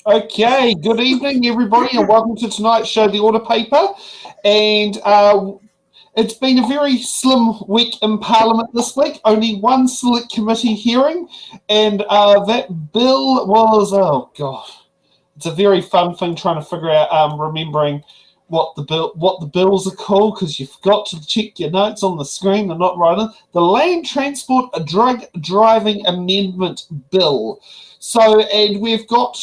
Okay, good evening, everybody, and welcome to tonight's show, The Order Paper. And it's been a very slim week in Parliament this week. Only one select committee hearing, and that bill was, oh God, it's a very fun thing trying to figure out, remembering what the bills are called, because you forgot to check your notes on the screen. They're not right in. The Land Transport Drug Driving Amendment Bill. So, and we've got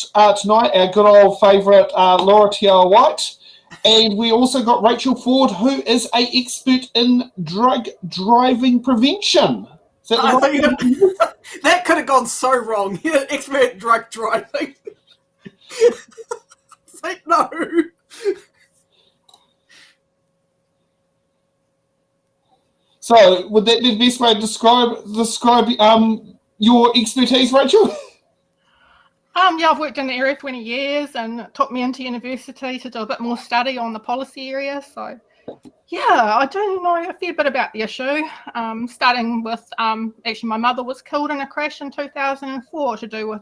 tonight our good old favourite Laura White, and we also got Rachel Ford, who is an expert in drug driving prevention. Is that the right? That could have gone so wrong. Expert drug driving. It's like, no. So, would that be the best way to describe your expertise, Rachel? Yeah, I've worked in the area 20 years, and it took me into university to do a bit more study on the policy area. So, yeah, I do know a fair bit about the issue. Starting with, actually, my mother was killed in a crash in 2004 to do with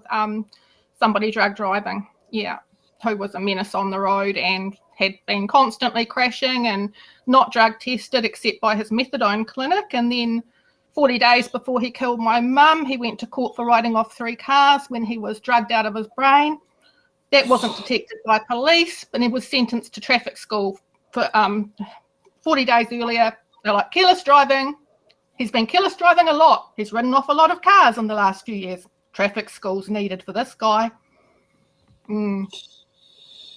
somebody drug driving. Yeah, who was a menace on the road and had been constantly crashing and not drug tested except by his methadone clinic. And then 40 days before he killed my mum, he went to court for writing off 3 cars when he was drugged out of his brain. That wasn't detected by police, but he was sentenced to traffic school for 40 days earlier. They're like, careless driving. He's been careless driving a lot. He's ridden off a lot of cars in the last few years. Traffic school's needed for this guy.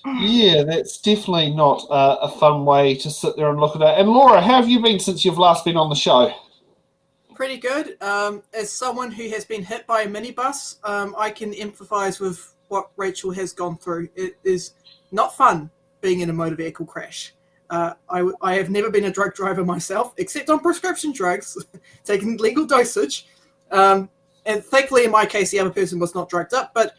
Yeah, that's definitely not a fun way to sit there and look at it. And Laura, how have you been since you've last been on the show? Pretty good. As someone who has been hit by a minibus, I can empathise with what Rachel has gone through. It is not fun being in a motor vehicle crash. I have never been a drug driver myself, except on prescription drugs, taking legal dosage. And thankfully, in my case, the other person was not drugged up, but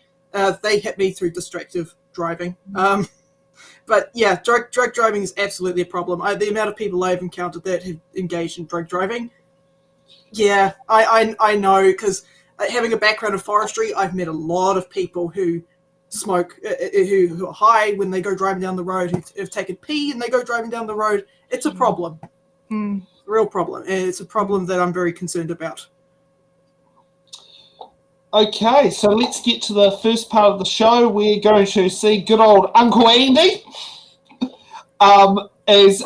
they hit me through distractive driving. But yeah, drug driving is absolutely a problem. The amount of people I've encountered that have engaged in drug driving, yeah, I know, because having a background in forestry, I've met a lot of people who smoke, who are high when they go driving down the road, who have taken pee and they go driving down the road. It's a problem. A real problem. And it's a problem that I'm very concerned about. Okay, so let's get to the first part of the show. We're going to see good old Uncle Andy, as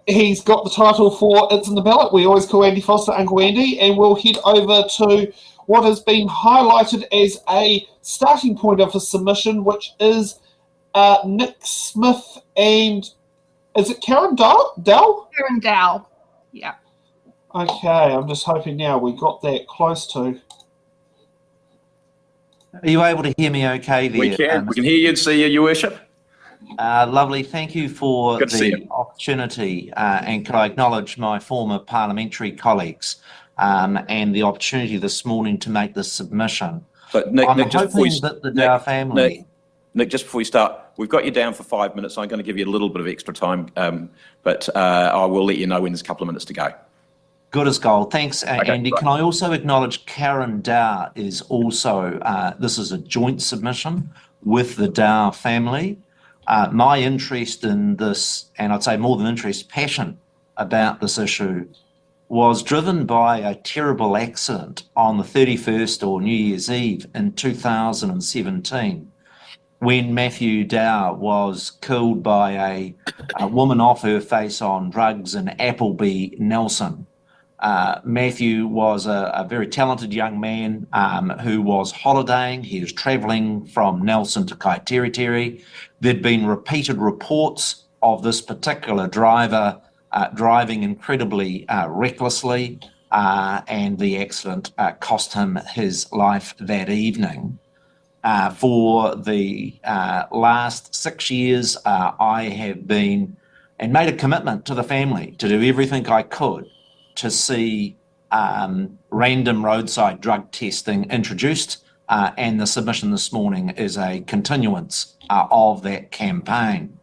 he's got the title for It's in the Ballot. We always call Andy Foster Uncle Andy, and we'll head over to what has been highlighted as a starting point of a submission, which is Nick Smith and, is it Karen Dow? Karen Dow, yeah. Okay, I'm just hoping now we got that close to. Are you able to hear me okay there? We can hear you and see you, Your Worship. Lovely. Thank you for the opportunity, and could I acknowledge my former parliamentary colleagues and the opportunity this morning to make this submission. But Nick, I'm Nick, hoping that the Dow family... Nick, just before we start, we've got you down for 5 minutes. I'm going to give you a little bit of extra time, but I will let you know when there's a couple of minutes to go. Good as gold. Thanks, Okay, Andy. right. Can I also acknowledge Karen Dow is also, this is a joint submission with the Dow family. My interest in this, and I'd say more than interest, passion about this issue, was driven by a terrible accident on the 31st or New Year's Eve in 2017, when Matthew Dow was killed by a woman off her face on drugs in Appleby, Nelson. Matthew was a very talented young man who was holidaying. He was travelling from Nelson to Kaiteriterre. There'd been repeated reports of this particular driver driving incredibly recklessly, and the accident cost him his life that evening. For the last 6 years, I have been and made a commitment to the family to do everything I could to see random roadside drug testing introduced, and the submission this morning is a continuance of that campaign.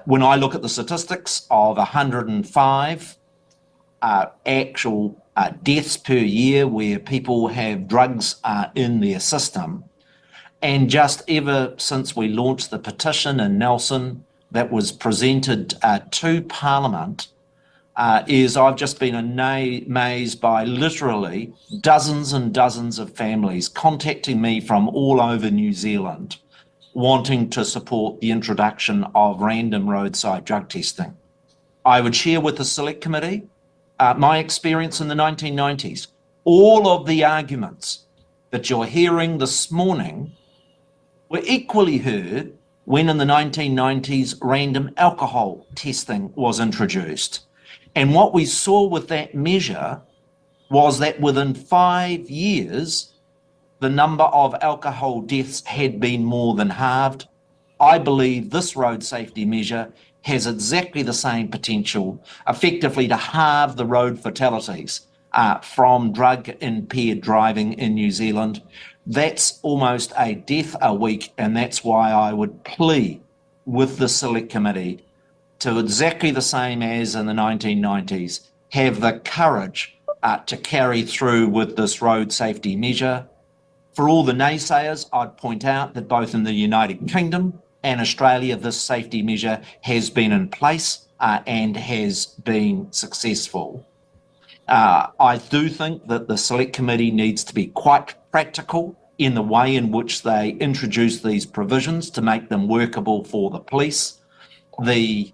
When I look at the statistics of 105 actual deaths per year where people have drugs in their system, And just ever since we launched the petition in Nelson that was presented to Parliament, is I've just been amazed by literally dozens and dozens of families contacting me from all over New Zealand wanting to support the introduction of random roadside drug testing. I would share with the Select Committee my experience in the 1990s. All of the arguments that you're hearing this morning were equally heard when in the 1990s random alcohol testing was introduced. And what we saw with that measure was that within 5 years, the number of alcohol deaths had been more than halved. I believe this road safety measure has exactly the same potential, effectively to halve the road fatalities from drug-impaired driving in New Zealand. That's almost a death a week, and that's why I would plead with the Select Committee to, exactly the same as in the 1990s, have the courage to carry through with this road safety measure. For all the naysayers, I'd point out that both in the United Kingdom and Australia, this safety measure has been in place and has been successful. I do think that the Select Committee needs to be quite practical in the way in which they introduce these provisions to make them workable for the police. The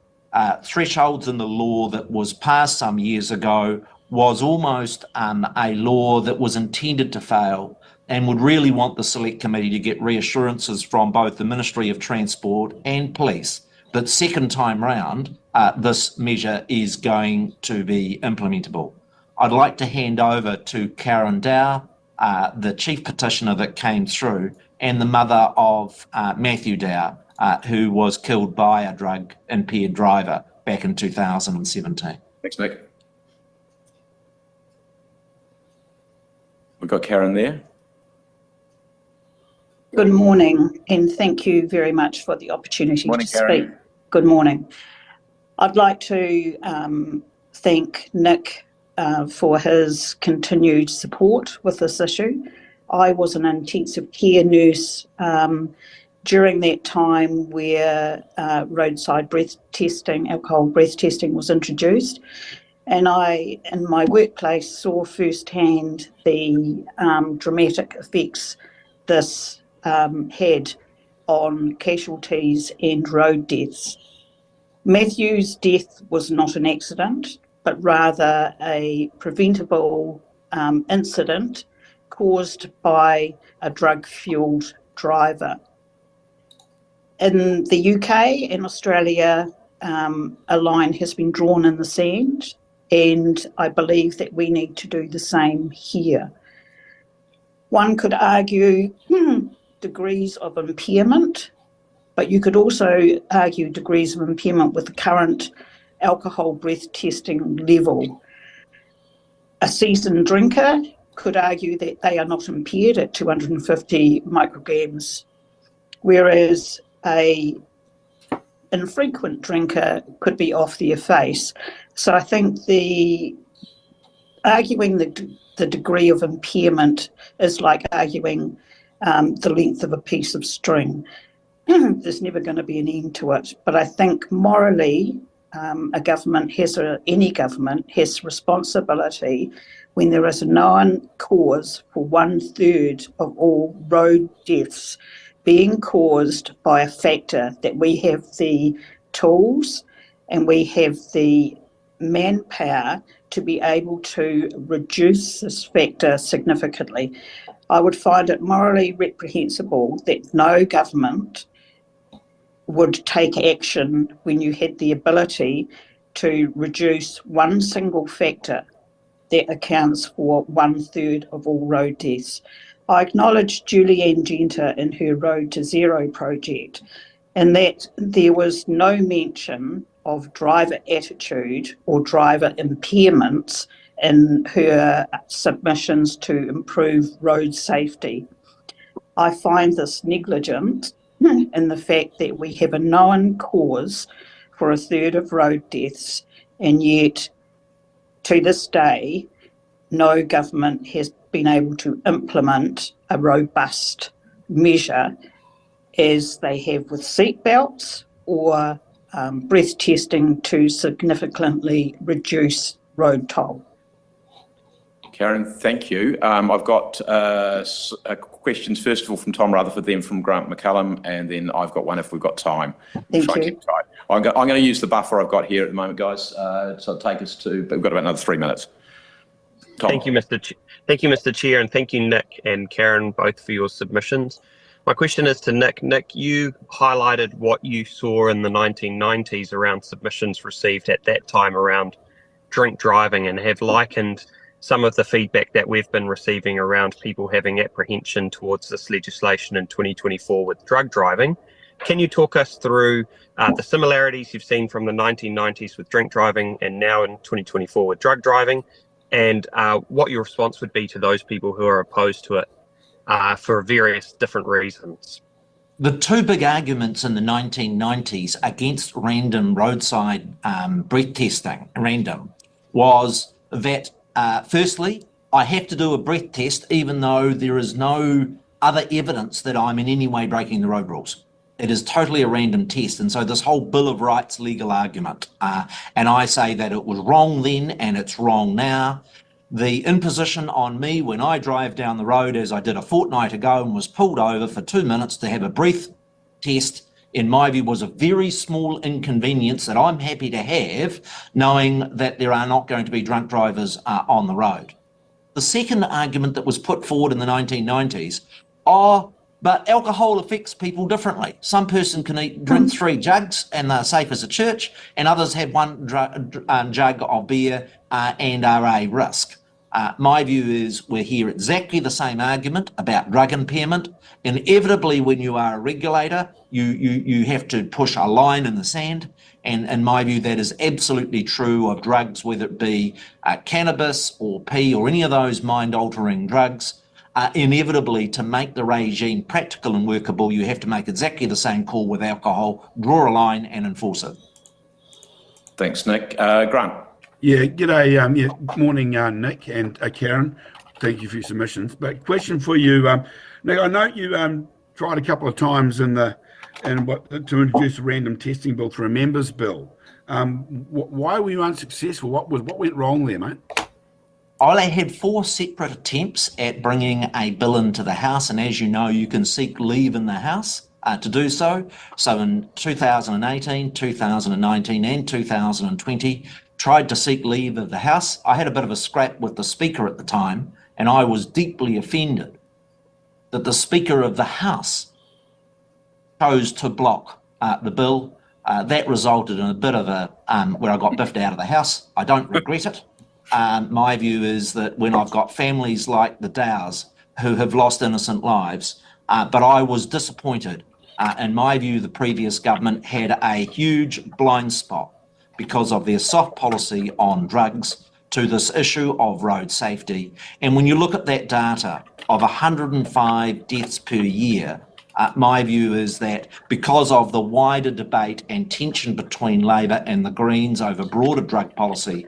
thresholds in the law that was passed some years ago was almost a law that was intended to fail, and would really want the Select Committee to get reassurances from both the Ministry of Transport and Police that second time round this measure is going to be implementable. I'd like to hand over to Candor, the chief petitioner that came through, and the mother of Matthew Dow, who was killed by a drug-impaired driver back in 2017. Thanks, Nick. We've got Karen there. Good morning, and thank you very much for the opportunity to speak. Good morning. I'd like to thank Nick for his continued support with this issue. I was an intensive care nurse during that time where roadside breath testing, alcohol breath testing was introduced. And I, in my workplace, saw firsthand the dramatic effects this had on casualties and road deaths. Matthew's death was not an accident, but rather a preventable incident caused by a drug-fueled driver. In the UK and Australia, a line has been drawn in the sand, and I believe that we need to do the same here. One could argue degrees of impairment, but you could also argue degrees of impairment with the current alcohol breath testing level. A seasoned drinker could argue that they are not impaired at 250 micrograms, whereas a infrequent drinker could be off their face. So I think arguing the degree of impairment is like arguing the length of a piece of string. There's never going to be an end to it. But I think morally, any government has responsibility when there is a known cause for 1/3 of all road deaths being caused by a factor that we have the tools and we have the manpower to be able to reduce this factor significantly. I would find it morally reprehensible that no government would take action when you had the ability to reduce one single factor that accounts for 1/3 of all road deaths. I acknowledge Julianne Genter in her Road to Zero project, and that there was no mention of driver attitude or driver impairments in her submissions to improve road safety. I find this negligent in the fact that we have a known cause for 1/3 of road deaths, and yet to this day, no government has been able to implement a robust measure as they have with seatbelts or breath testing to significantly reduce road toll? Karen, thank you. I've got questions, first of all, from Tom Rutherford, then from Grant McCallum, and then I've got one if we've got time. Thank you. I'm going to use the buffer I've got here at the moment, guys, so take us to, but we've got about another 3 minutes. Tom. Thank you, Mr. Chair, and thank you, Nick and Karen, both for your submissions. My question is to Nick. Nick, you highlighted what you saw in the 1990s around submissions received at that time around drink driving, and have likened some of the feedback that we've been receiving around people having apprehension towards this legislation in 2024 with drug driving. Can you talk us through the similarities you've seen from the 1990s with drink driving and now in 2024 with drug driving, and what your response would be to those people who are opposed to it for various different reasons? The two big arguments in the 1990s against random roadside breath testing, was that firstly, I have to do a breath test even though there is no other evidence that I'm in any way breaking the road rules. It is totally a random test. And so this whole Bill of Rights legal argument, and I say that it was wrong then and it's wrong now. The imposition on me when I drive down the road, as I did a fortnight ago and was pulled over for 2 minutes to have a breath test, in my view, was a very small inconvenience that I'm happy to have, knowing that there are not going to be drunk drivers on the road. The second argument that was put forward in the 1990s, but alcohol affects people differently. Some person can drink 3 jugs and they're safe as a church, and others have 1 jug of beer and are a risk. My view is we're here exactly the same argument about drug impairment. Inevitably, when you are a regulator, you have to push a line in the sand. And in my view, that is absolutely true of drugs, whether it be cannabis or P or any of those mind-altering drugs. Inevitably, to make the regime practical and workable, you have to make exactly the same call with alcohol, draw a line and enforce it. Thanks, Nick. Grant. Yeah, g'day. Morning, Nick and Karen. Thank you for your submissions. But question for you, Nick. I know you tried a couple of times to introduce a random testing bill through a members' bill. Why were you unsuccessful? What went wrong there, mate? I had 4 separate attempts at bringing a bill into the House, and as you know, you can seek leave in the House to do so. So in 2018, 2019 and 2020, tried to seek leave of the House. I had a bit of a scrap with the Speaker at the time, and I was deeply offended that the Speaker of the House chose to block the bill. That resulted in a bit of a where I got biffed out of the House. I don't regret it. My view is that when I've got families like the Dowers who have lost innocent lives, but I was disappointed. In my view, the previous government had a huge blind spot because of their soft policy on drugs to this issue of road safety. And when you look at that data of 105 deaths per year, my view is that because of the wider debate and tension between Labor and the Greens over broader drug policy,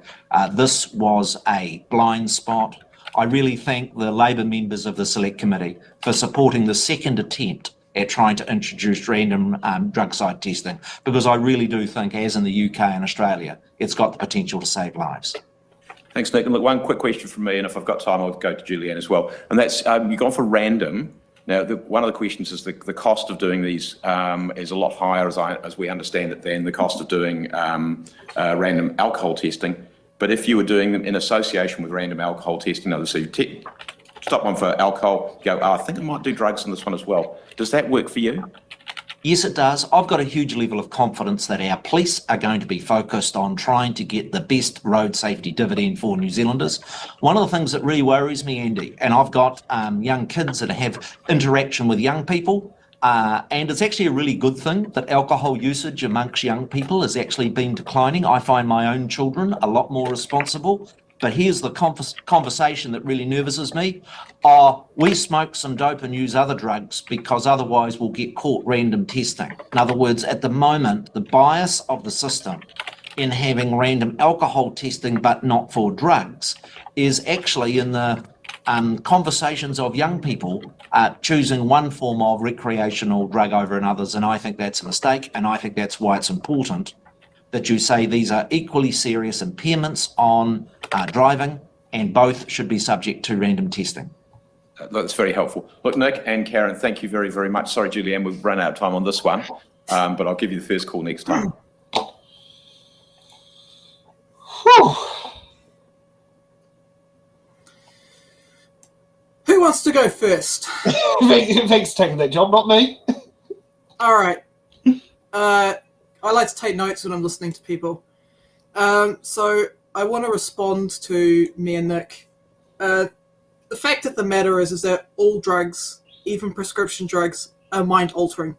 this was a blind spot. I really thank the Labor members of the Select Committee for supporting the second attempt at trying to introduce random drug site testing, because I really do think, as in the UK and Australia, it's got the potential to save lives. Thanks, Nick. And look, one quick question from me, and if I've got time, I'll go to Julianne as well. And that's, you've gone for random. Now, one of the questions is the cost of doing these is a lot higher, as we understand it, than the cost of doing random alcohol testing. But if you were doing them in association with random alcohol testing, so you stop one for alcohol, go, I think I might do drugs in this one as well. Does that work for you? Yes, it does. I've got a huge level of confidence that our police are going to be focused on trying to get the best road safety dividend for New Zealanders. One of the things that really worries me, Andy, and I've got young kids that have interaction with young people, and it's actually a really good thing that alcohol usage amongst young people has actually been declining. I find my own children a lot more responsible. But here's the conversation that really nervouses me. We smoke some dope and use other drugs because otherwise we'll get caught random testing. In other words, at the moment, the bias of the system in having random alcohol testing but not for drugs is actually in the conversations of young people choosing one form of recreational drug over another's, and I think that's a mistake, and I think that's why it's important that you say these are equally serious impairments on driving, and both should be subject to random testing. That's very helpful. Look, Nick and Karen, thank you very, very much. Sorry, Julianne, we've run out of time on this one, but I'll give you the first call next time. Who wants to go first? Thanks for taking that job, not me. All right. I like to take notes when I'm listening to people. So I want to respond to me and Nick. The fact of the matter is that all drugs, even prescription drugs, are mind-altering.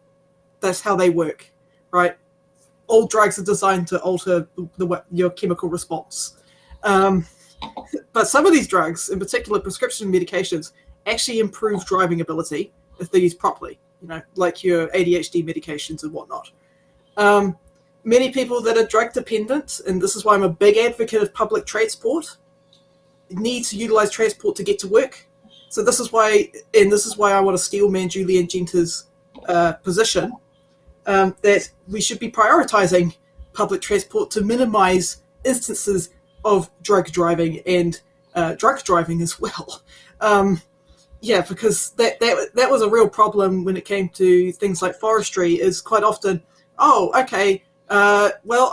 That's how they work, right? All drugs are designed to alter your chemical response. But some of these drugs, in particular prescription medications, actually improve driving ability if they're used properly, like your ADHD medications and whatnot. Many people that are drug dependent, and this is why I'm a big advocate of public transport, need to utilize transport to get to work. So this is why I want to steelman Julianne Genter's position, that we should be prioritizing public transport to minimize instances of drug driving and drunk driving as well. Because that was a real problem when it came to things like forestry, is quite often, well,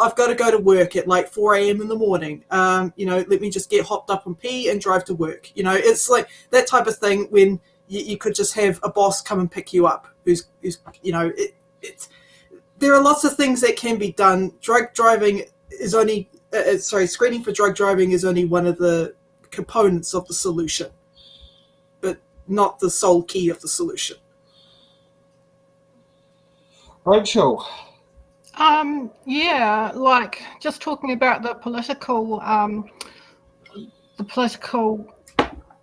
I've got to go to work at like 4 a.m. in the morning. Let me just get hopped up on pee and drive to work. It's like that type of thing when you could just have a boss come and pick you up who's there are lots of things that can be done. Drug driving is only, screening for drug driving is only one of the components of the solution, but not the sole key of the solution. Rachel. Like just talking about the political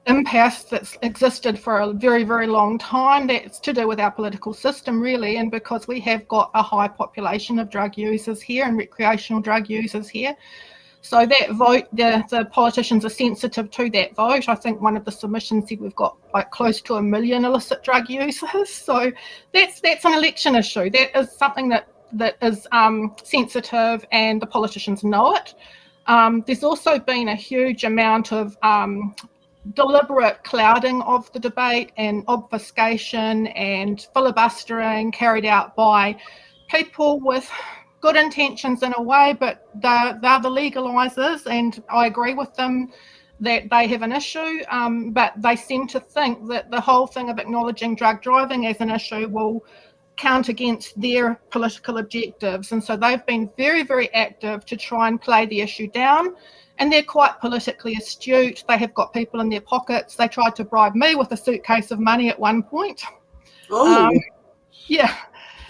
impasse that's existed for a very, very long time. That's to do with our political system, really, and because we have got a high population of drug users here and recreational drug users here. So that vote, the politicians are sensitive to that vote. I think one of the submissions said we've got like close to 1 million illicit drug users. So that's an election issue. That is something that is sensitive, and the politicians know it. There's also been a huge amount of deliberate clouding of the debate and obfuscation and filibustering carried out by people with good intentions in a way, but they're the legalisers, and I agree with them that they have an issue, but they seem to think that the whole thing of acknowledging drug driving as an issue will count against their political objectives. And so they've been very, very active to try and play the issue down, and they're quite politically astute. They have got people in their pockets. They tried to bribe me with a suitcase of money at one point. Oh, yeah.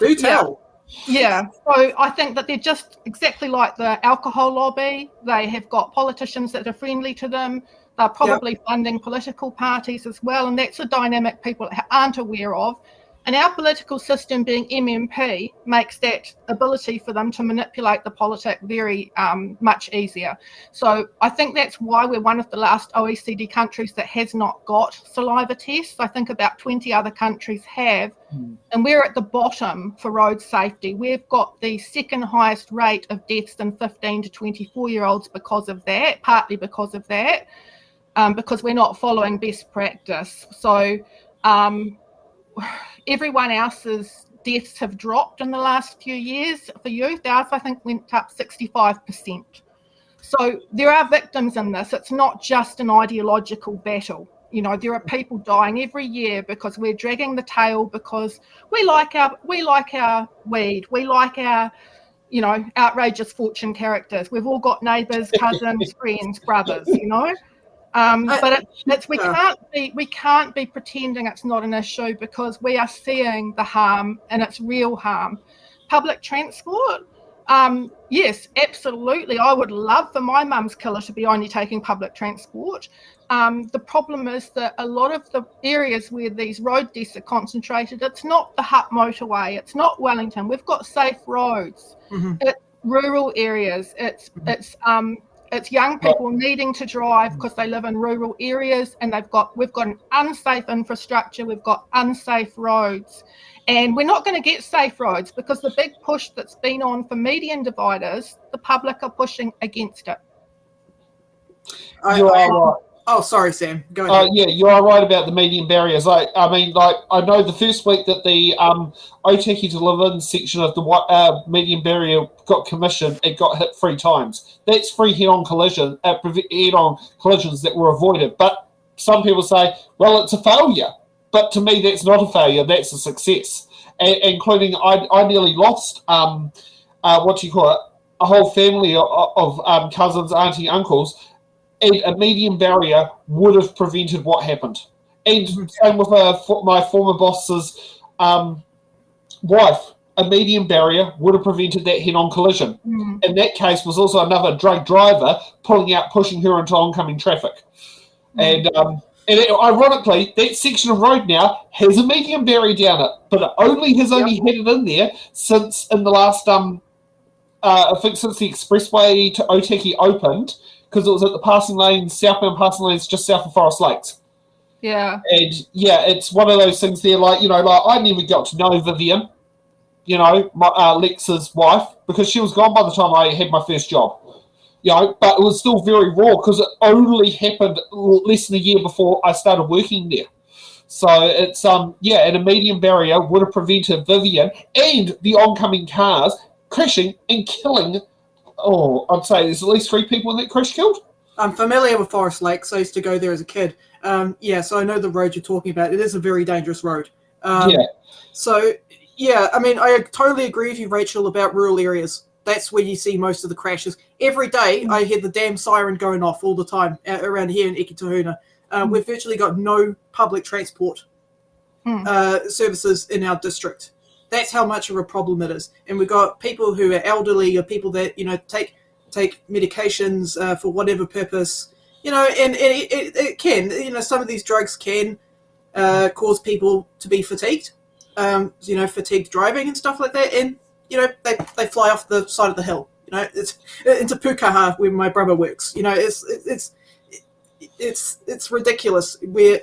Do tell. Yeah, so I think that they're just exactly like the alcohol lobby. They have got politicians that are friendly to them. They're probably funding political parties as well, and that's a dynamic people aren't aware of. And our political system, being MMP, makes that ability for them to manipulate the politic very much easier. So I think that's why we're one of the last OECD countries that has not got saliva tests. I think about 20 other countries have, and we're at the bottom for road safety. We've got the second highest rate of deaths in 15 to 24-year-olds because of that, partly because of that, because we're not following best practice. So everyone else's deaths have dropped in the last few years. For youth, ours I think went up 65%. So there are victims in this. It's not just an ideological battle. There are people dying every year because we're dragging the tail, because we like our weed, we like our outrageous fortune characters. We've all got neighbours, cousins, friends, brothers, But we can't be pretending it's not an issue, because we are seeing the harm, and it's real harm. Public transport, yes, absolutely. I would love for my mum's killer to be only taking public transport. The problem is that a lot of the areas where these road deaths are concentrated, it's not the Hutt motorway, it's not Wellington. We've got safe roads. It's rural areas. It's It's young people needing to drive because they live in rural areas, and we've got an unsafe infrastructure, we've got unsafe roads, and we're not going to get safe roads because the big push that's been on for median dividers, the public are pushing against it. You are right. Oh, sorry, Sam. Go ahead. Yeah, you are right about the median barriers. I know the first week that the Aotearoa to live in section of the median barrier got commissioned, it got hit 3 times. That's 3 head-on collisions that were avoided. But some people say, well, it's a failure. But to me, that's not a failure. That's a success. Including, I nearly lost a whole family of cousins, auntie, uncles. And a median barrier would have prevented what happened. And same with my former boss's wife. A median barrier would have prevented that head-on collision. In that case was also another drug driver pushing her into oncoming traffic. And ironically, that section of road now has a median barrier down it, but it only has headed in there since in the last, I think since the expressway to Aotearoa opened, because it was at the passing lane, southbound passing lanes just south of Forest Lakes. Yeah. And it's one of those things there, like I never got to know Vivian, Lex's wife, because she was gone by the time I had my first job. But it was still very raw because it only happened less than a year before I started working there. So it's, and a median barrier would have prevented Vivian and the oncoming cars crashing and killing. I'd say there's at least 3 people in that crash killed. I'm familiar with Forest Lakes. I used to go there as a kid. So I know the road you're talking about. It is a very dangerous road. So, I mean, I totally agree with you, Rachel, about rural areas. That's where you see most of the crashes. Every day, I hear the damn siren going off all the time around here in Aotearoa. We've virtually got no public transport services in our district. That's how much of a problem it is. And we've got people who are elderly or people that, take medications for whatever purpose, and it can, some of these drugs can cause people to be fatigued, fatigued driving and stuff like that. And, they fly off the side of the hill, it's into Pukaha where my brother works. It's ridiculous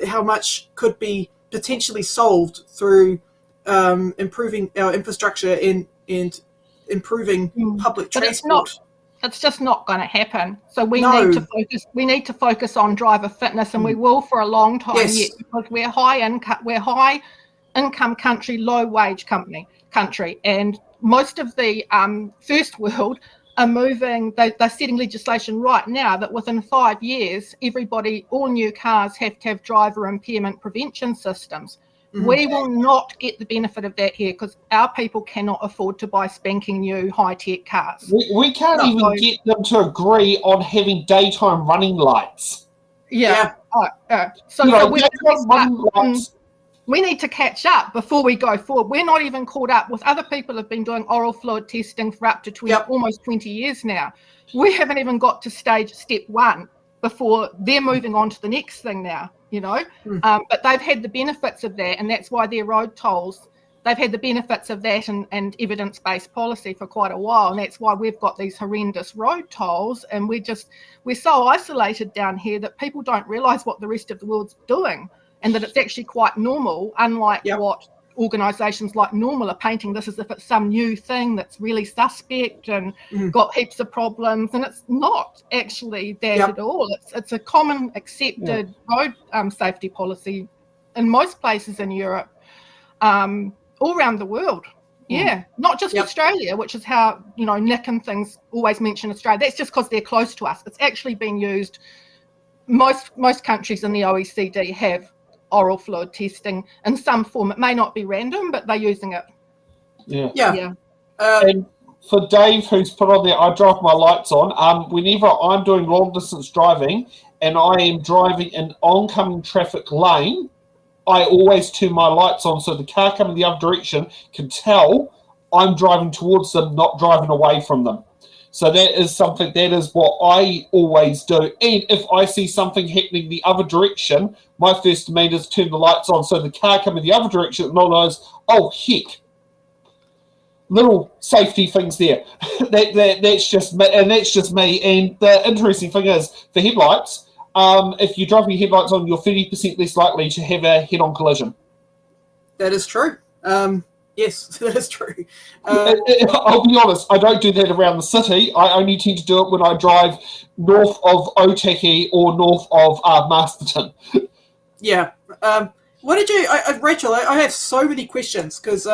how much could be potentially solved through improving our infrastructure and improving public transport. It's just not going to happen. So we need to focus on driver fitness, and we will for a long time yet, because we're high income country, low wage country, and most of the first world are moving. They're setting legislation right now that within 5 years, all new cars have to have driver impairment prevention systems. We will not get the benefit of that here because our people cannot afford to buy spanking new high-tech cars. We can't even get them to agree on having daytime running lights. We need to catch up before we go forward. We're not even caught up with other people who've been doing oral fluid testing for up to almost 20 years now. We haven't even got to step 1 before they're moving on to the next thing now. But they've had the benefits of that, and that's why their road tolls, they've had the benefits of that and evidence-based policy for quite a while, and that's why we've got these horrendous road tolls, and we're so isolated down here that people don't realise what the rest of the world's doing, and that it's actually quite normal, unlike what organisations like Normal are painting this as if it's some new thing that's really suspect and got heaps of problems, and it's not actually that at all. It's a common accepted road safety policy in most places in Europe, all around the world. Not just Australia, which is how Nick and things always mention Australia. That's just because they're close to us. It's actually being used. Most countries in the OECD have oral fluid testing in some form. It may not be random, but they're using it. And for Dave, who's put on there, I drive my lights on. Whenever I'm doing long distance driving and I am driving an oncoming traffic lane, I always turn my lights on so the car coming the other direction can tell I'm driving towards them, not driving away from them. So that is what I always do. And if I see something happening the other direction, my first demand is turn the lights on so the car coming the other direction knows, oh, heck. little safety things there. That's just me, and that's just me. And the interesting thing is, for headlights, if you're driving your headlights on, you're 30% less likely to have a head-on collision. That is true. Yes, that is true. I'll be honest, I don't do that around the city. I only tend to do it when I drive north of Aotearoa or north of Masterton. Yeah. What did you, Rachel? I have so many questions because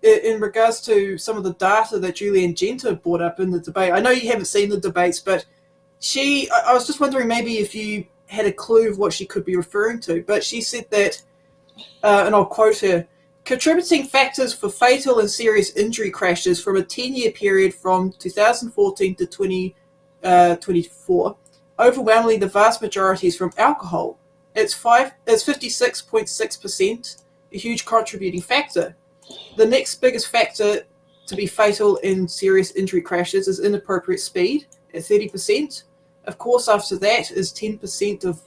in regards to some of the data that Julian Genter brought up in the debate. I know you haven't seen the debates, but I was just wondering maybe if you had a clue of what she could be referring to. But she said that, and I'll quote her, contributing factors for fatal and serious injury crashes from a 10-year period from 2014 to 2024, overwhelmingly the vast majority is from alcohol. It's 56.6%, a huge contributing factor. The next biggest factor to be fatal in serious injury crashes is inappropriate speed at 30%. Of course, after that is 10%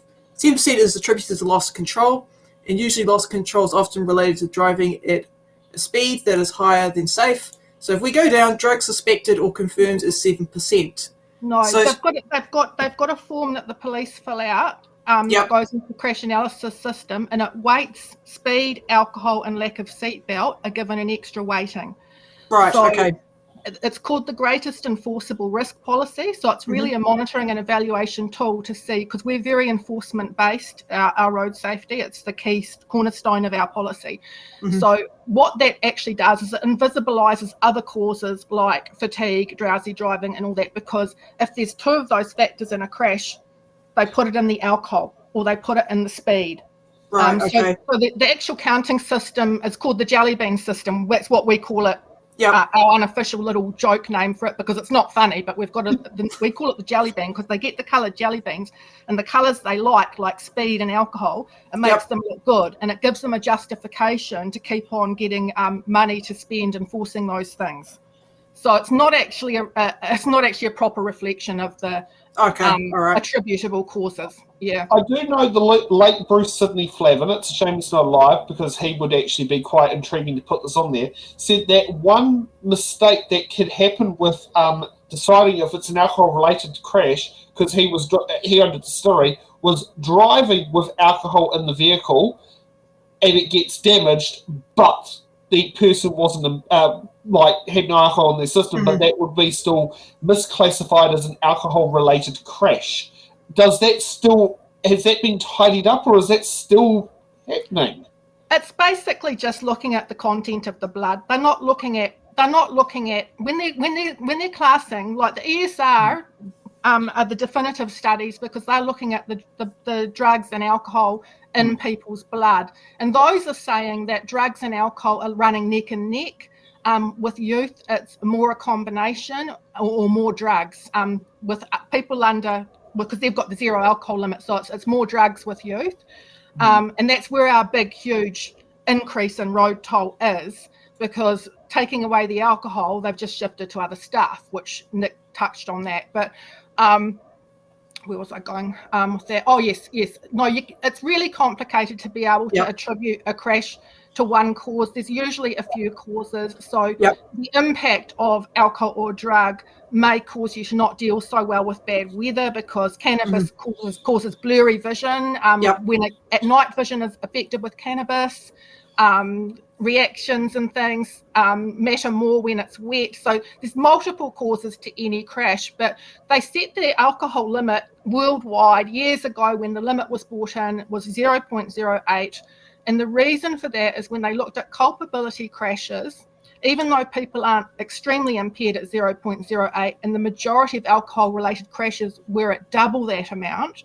is attributed to loss of control. And usually loss of control is often related to driving at a speed that is higher than safe. So if we go down, drug suspected or confirmed is 7%. No, so they've got a form that the police fill out that goes into the crash analysis system, and it weights speed, alcohol, and lack of seatbelt are given an extra weighting. Right. So okay. It's called the greatest enforceable risk policy. So it's really a monitoring and evaluation tool to see, because we're very enforcement based, our road safety. It's the key cornerstone of our policy. So what that actually does is it invisibilizes other causes like fatigue, drowsy driving, and all that, because if there's two of those factors in a crash, they put it in the alcohol or they put it in the speed. Right. Okay. So the actual counting system is called the jelly bean system. That's what we call it. Yeah, our unofficial little joke name for it, because it's not funny, but we call it the jelly bean because they get the coloured jelly beans and the colours they like speed and alcohol. It makes them look good, and it gives them a justification to keep on getting money to spend enforcing those things. So it's not actually a proper reflection of the attributable causes. Yeah, I do know the late Bruce Sidney Flavin, it's a shame he's not alive because he would actually be quite intriguing to put this on there, said that one mistake that could happen with deciding if it's an alcohol-related crash, because he owned a distillery, was driving with alcohol in the vehicle and it gets damaged, but the person wasn't had no alcohol in their system, but that would be still misclassified as an alcohol-related crash. Has that been tidied up, or is that still happening? It's basically just looking at the content of the blood. They're not looking at when they're classing, like the ESR are the definitive studies, because they're looking at the drugs and alcohol in people's blood, and those are saying that drugs and alcohol are running neck and neck. With youth, it's more a combination or more drugs. With people under, because they've got the zero alcohol limit, so it's more drugs with youth. And that's where our big, huge increase in road toll is, because taking away the alcohol, they've just shifted to other stuff, which Nick touched on that. But where was I going with that? Oh, yes. No, it's really complicated to be able to attribute a crash to one cause. There's usually a few causes. So the impact of alcohol or drug may cause you to not deal so well with bad weather, because cannabis causes blurry vision. When at night vision is affected with cannabis, reactions and things matter more when it's wet. So there's multiple causes to any crash, but they set the alcohol limit worldwide years ago when the limit was brought in was 0.08. And the reason for that is when they looked at culpability crashes, even though people aren't extremely impaired at 0.08, and the majority of alcohol-related crashes were at double that amount,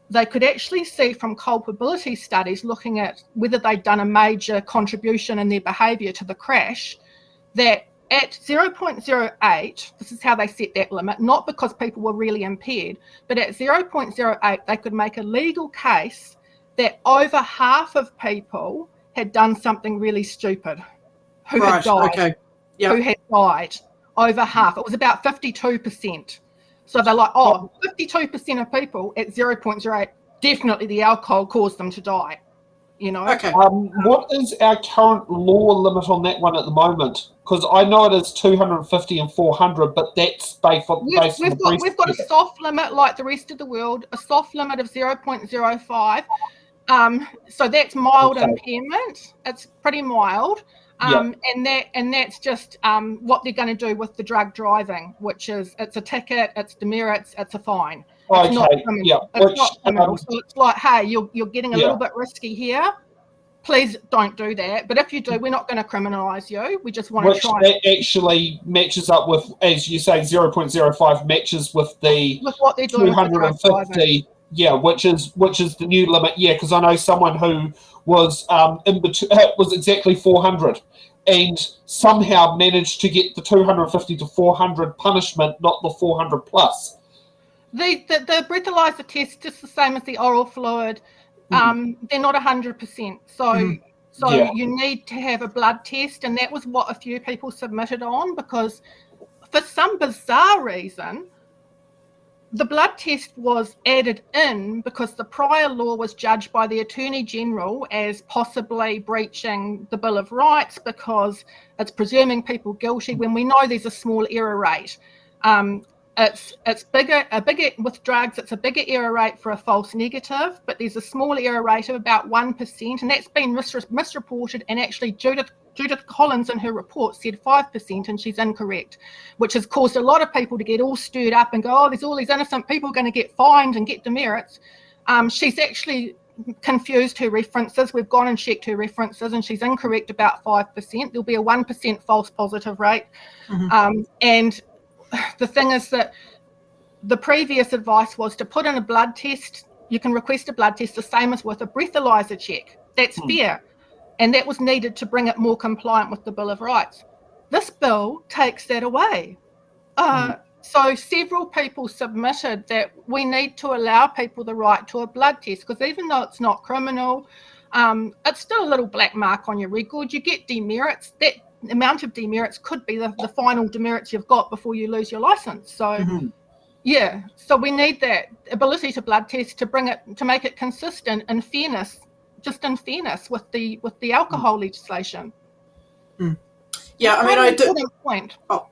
they could actually see from culpability studies looking at whether they'd done a major contribution in their behaviour to the crash, that at 0.08, this is how they set that limit, not because people were really impaired, but at 0.08, they could make a legal case that over half of people had done something really stupid who had died. Who had died, over half. It was about 52%. So they're like, 52% of people at 0.08, definitely the alcohol caused them to die. you know. Okay. What is our current law limit on that one at the moment? Because I know it is 250 and 400, but that's based on We've the got a soft limit like the rest of the world, a soft limit of 0.05. So that's mild impairment. It's pretty mild. And that's just what they're going to do with the drug driving, which is it's a ticket, it's demerits, it's a fine. It's not criminal. It's not criminal. So it's like, hey, you're getting a little bit risky here. Please don't do that. But if you do, we're not going to criminalise you. We just want to try. That actually matches up with, as you say, 0.05 matches with the what they're doing 250. Which is the new limit. Yeah, because I know someone who was was exactly 400, and somehow managed to get the 250 to 400 punishment, not the 400 plus. The breathalyzer test, just the same as the oral fluid, they're not 100%. So you need to have a blood test, and that was what a few people submitted on, because for some bizarre reason, the blood test was added in because the prior law was judged by the Attorney General as possibly breaching the Bill of Rights because it's presuming people guilty when we know there's a small error rate. It's bigger with drugs. It's a bigger error rate for a false negative, but there's a small error rate of about 1%, and that's been misreported. And actually, Judith Collins in her report said 5%, and she's incorrect, which has caused a lot of people to get all stirred up and go, oh, there's all these innocent people going to get fined and get demerits. She's actually confused her references. We've gone and checked her references, and she's incorrect about 5%. There'll be a 1% false positive rate. And the thing is that the previous advice was to put in a blood test. You can request a blood test the same as with a breathalyzer check. That's fair. And that was needed to bring it more compliant with the Bill of Rights. This bill takes that away. So several people submitted that we need to allow people the right to a blood test, because even though it's not criminal, it's still a little black mark on your record. You get demerits. That amount of demerits could be the final demerits you've got before you lose your license. So so we need that ability to blood test to bring it, to make it consistent in fairness, just in fairness with the alcohol legislation. Yeah, I mean, I do. Point. Oh,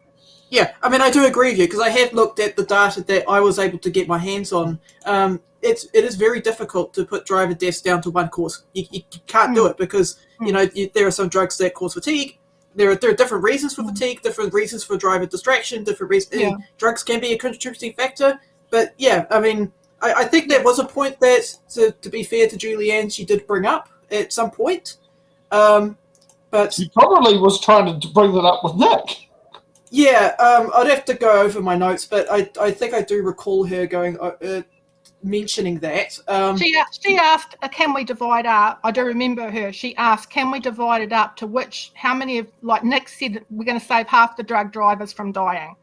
yeah, I mean, I do agree with you, because I have looked at the data that I was able to get my hands on. It is very difficult to put driver deaths down to one cause. You can't do it because there are some drugs that cause fatigue. There are different reasons for fatigue, different reasons for driver distraction, different reasons. Drugs can be a contributing factor, but yeah, I mean, I think there was a point that, to be fair to Julianne, she did bring up at some point. But she probably was trying to bring that up with Nick. Yeah, I'd have to go over my notes, but I think I do recall her mentioning that. She asked, can we divide up? I do remember her. She asked, can we divide it up to how many of, like Nick said, we're going to save half the drug drivers from dying,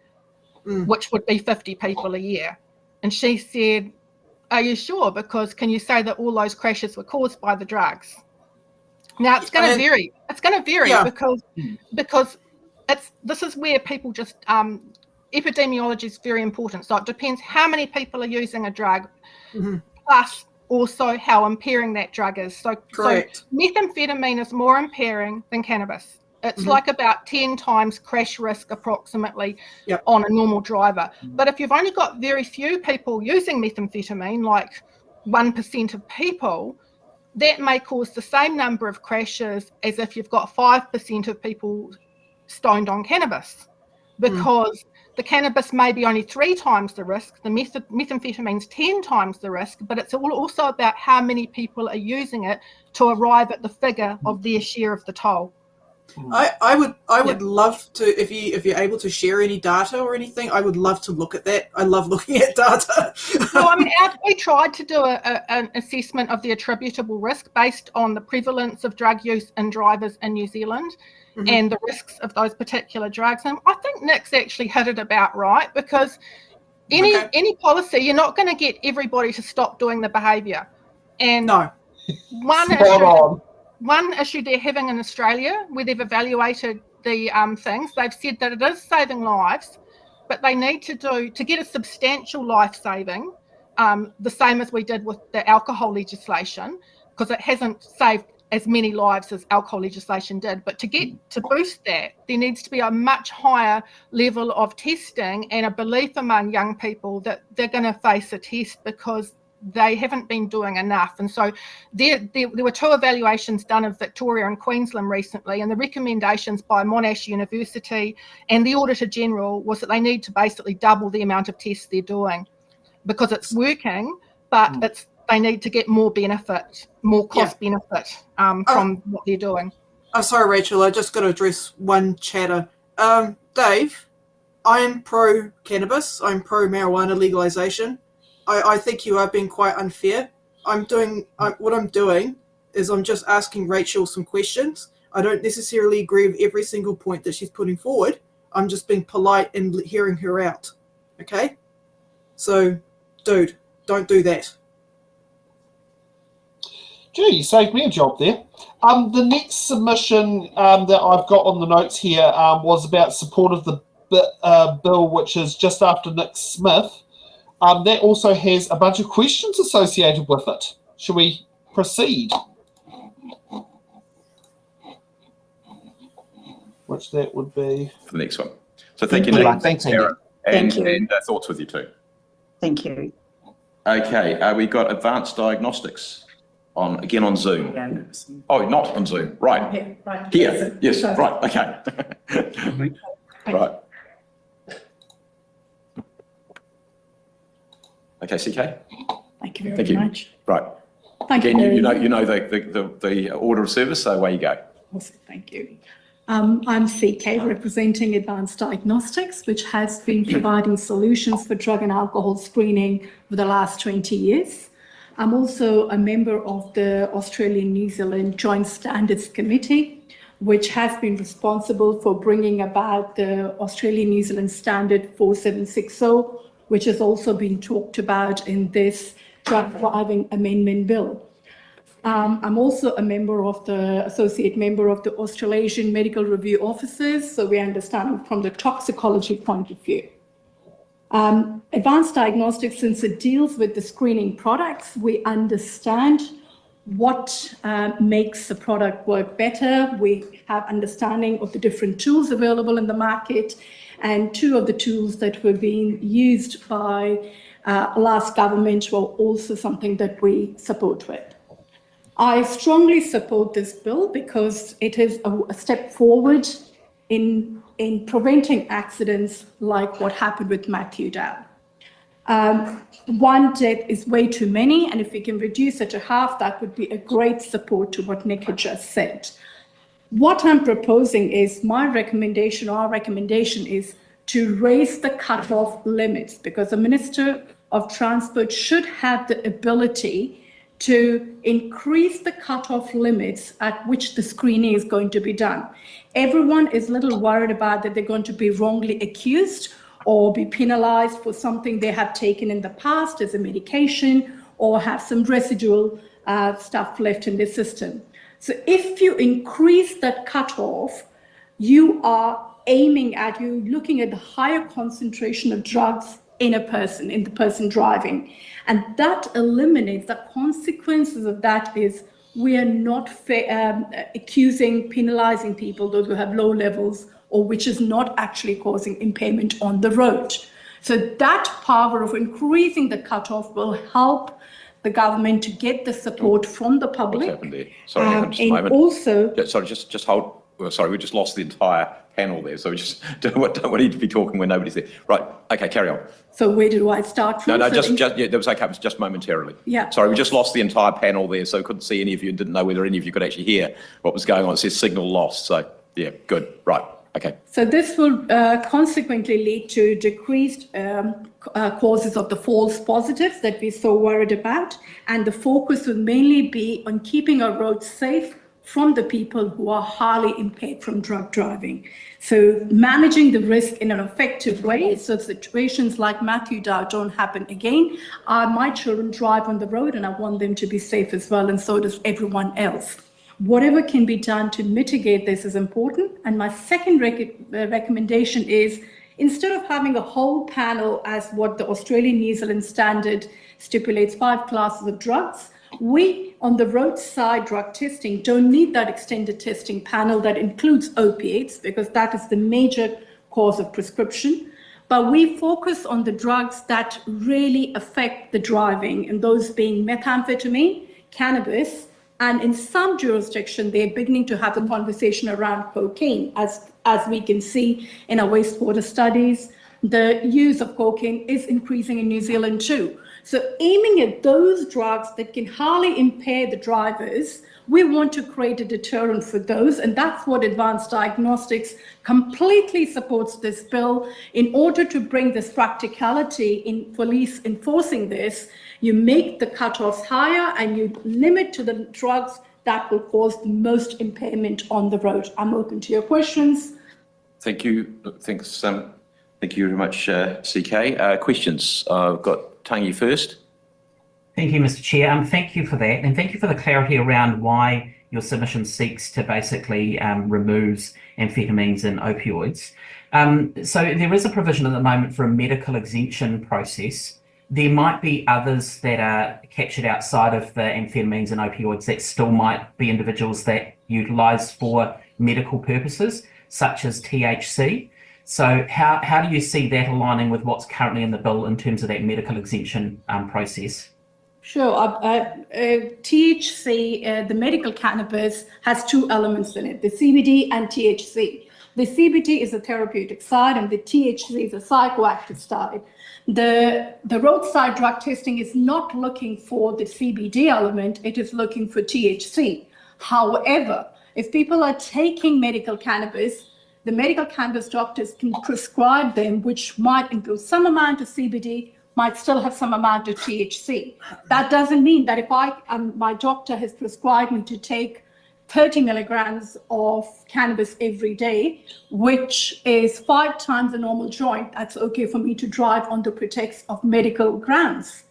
which would be 50 people a year. And she said, are you sure? Because can you say that all those crashes were caused by the drugs? Now it's going to vary. It's going to vary because this is where people just epidemiology is very important. So it depends how many people are using a drug, plus also how impairing that drug is. So methamphetamine is more impairing than cannabis. It's like about 10 times crash risk approximately on a normal driver. But if you've only got very few people using methamphetamine, like 1% of people, that may cause the same number of crashes as if you've got 5% of people stoned on cannabis, because the cannabis may be only 3 times the risk, the methamphetamine's 10 times the risk, but it's also about how many people are using it to arrive at the figure of their share of the toll. I would love to, if you're able to share any data or anything, I would love to look at that. I love looking at data. No, I mean, we tried to do an assessment of the attributable risk based on the prevalence of drug use in drivers in New Zealand and the risks of those particular drugs. And I think Nick's actually hit it about right, because any policy, you're not going to get everybody to stop doing the behaviour. And one issue they're having in Australia, where they've evaluated the things, they've said that it is saving lives, but they need to get a substantial life saving, the same as we did with the alcohol legislation, because it hasn't saved as many lives as alcohol legislation did. But to boost that, there needs to be a much higher level of testing and a belief among young people that they're going to face a test because they haven't been doing enough. And so there were 2 evaluations done of Victoria and Queensland recently, and the recommendations by Monash University and the Auditor General was that they need to basically double the amount of tests they're doing because it's working, but they need to get more benefit, more cost benefit from what they're doing. I'm sorry, Rachel, I just got to address one chatter. Dave, I am pro cannabis. I'm pro marijuana legalization. I think you are being quite unfair. What I'm doing is I'm just asking Rachel some questions. I don't necessarily agree with every single point that she's putting forward. I'm just being polite and hearing her out. Okay? So, dude, don't do that. Gee, you saved me a job there. The next submission that I've got on the notes here was about support of the bill, which is just after Nick Smith. That also has a bunch of questions associated with it. Should we proceed? Which that would be for the next one. So thank you, Nick. Thanks, Andy. And thoughts with you too. Thank you. Okay, we've got advanced diagnostics on Zoom. Yeah. Oh, not on Zoom. Right. Here. Yes. Right. Okay. Right. Okay, CK. Thank you very much. Right. Thank Again, you. you know the order of service, so away you go. Awesome, thank you. I'm CK representing Advanced Diagnostics, which has been providing solutions for drug and alcohol screening for the last 20 years. I'm also a member of the Australian-New Zealand Joint Standards Committee, which has been responsible for bringing about the Australian-New Zealand Standard 4760, which has also been talked about in this drug driving amendment bill. I'm also a member of associate member of the Australasian Medical Review Officers, so we understand from the toxicology point of view. Advanced Diagnostics, since it deals with the screening products, we understand what makes the product work better. We have understanding of the different tools available in the market, and 2 of the tools that were being used by last government were also something that we support with. I strongly support this bill because it is a step forward in preventing accidents like what happened with Matthew Dow. 1 death is way too many, and if we can reduce it to half, that would be a great support to what Nick had just said. What I'm proposing is our recommendation is to raise the cutoff limits, because the Minister of Transport should have the ability to increase the cutoff limits at which the screening is going to be done. Everyone is a little worried about that they're going to be wrongly accused or be penalized for something they have taken in the past as a medication or have some residual stuff left in the system. So if you increase that cutoff, you are looking at the higher concentration of drugs in the person driving. And that eliminates the consequences of that is we are not penalizing people, those who have low levels, or which is not actually causing impairment on the road. So that power of increasing the cutoff will help the government to get the support from the public. What's happened there? Sorry, hang on just a moment. Also, sorry, just hold. Well, sorry, we just lost the entire panel there, so we just don't need to be talking when nobody's there. Right, okay, carry on. So where do I start from? No, that was okay, it was just momentarily. Yeah. Sorry, we just lost the entire panel there, so couldn't see any of you and didn't know whether any of you could actually hear what was going on. It says signal lost, so yeah, good, right, okay. So this will consequently lead to decreased causes of the false positives that we're so worried about, and the focus will mainly be on keeping our roads safe from the people who are highly impaired from drug driving. So managing the risk in an effective way, so situations like Matthew Dow don't happen again. My children drive on the road and I want them to be safe as well, and so does everyone else. Whatever can be done to mitigate this is important. And my second recommendation is, instead of having a whole panel as what the Australian-New Zealand standard stipulates 5 classes of drugs, We, on the roadside drug testing, don't need that extended testing panel that includes opiates, because that is the major cause of prescription. But we focus on the drugs that really affect the driving, and those being methamphetamine, cannabis, and in some jurisdictions, they're beginning to have a conversation around cocaine. As we can see in our wastewater studies, the use of cocaine is increasing in New Zealand too. So aiming at those drugs that can hardly impair the drivers, we want to create a deterrent for those, and that's what advanced diagnostics completely supports this bill. In order to bring this practicality in police enforcing this, you make the cutoffs higher and you limit to the drugs that will cause the most impairment on the road. I'm open to your questions. Thank you. Thanks. Thank you very much, CK. Questions? I've got Tangi first. Thank you, Mr. Chair. Thank you for that, and thank you for the clarity around why your submission seeks to basically remove amphetamines and opioids. So there is a provision at the moment for a medical exemption process. There might be others that are captured outside of the amphetamines and opioids that still might be individuals that utilise for medical purposes, such as THC. So how do you see that aligning with what's currently in the bill in terms of that medical exemption process? Sure. THC, the medical cannabis, has two elements in it, the CBD and THC. The CBD is a therapeutic side and the THC is a psychoactive side. The roadside drug testing is not looking for the CBD element, it is looking for THC. However, if people are taking medical cannabis, the medical cannabis doctors can prescribe them, which might include some amount of CBD, might still have some amount of THC. That doesn't mean that if my doctor has prescribed me to take 30 milligrams of cannabis every day, which is 5 times the normal joint, that's okay for me to drive on the pretext of medical grounds.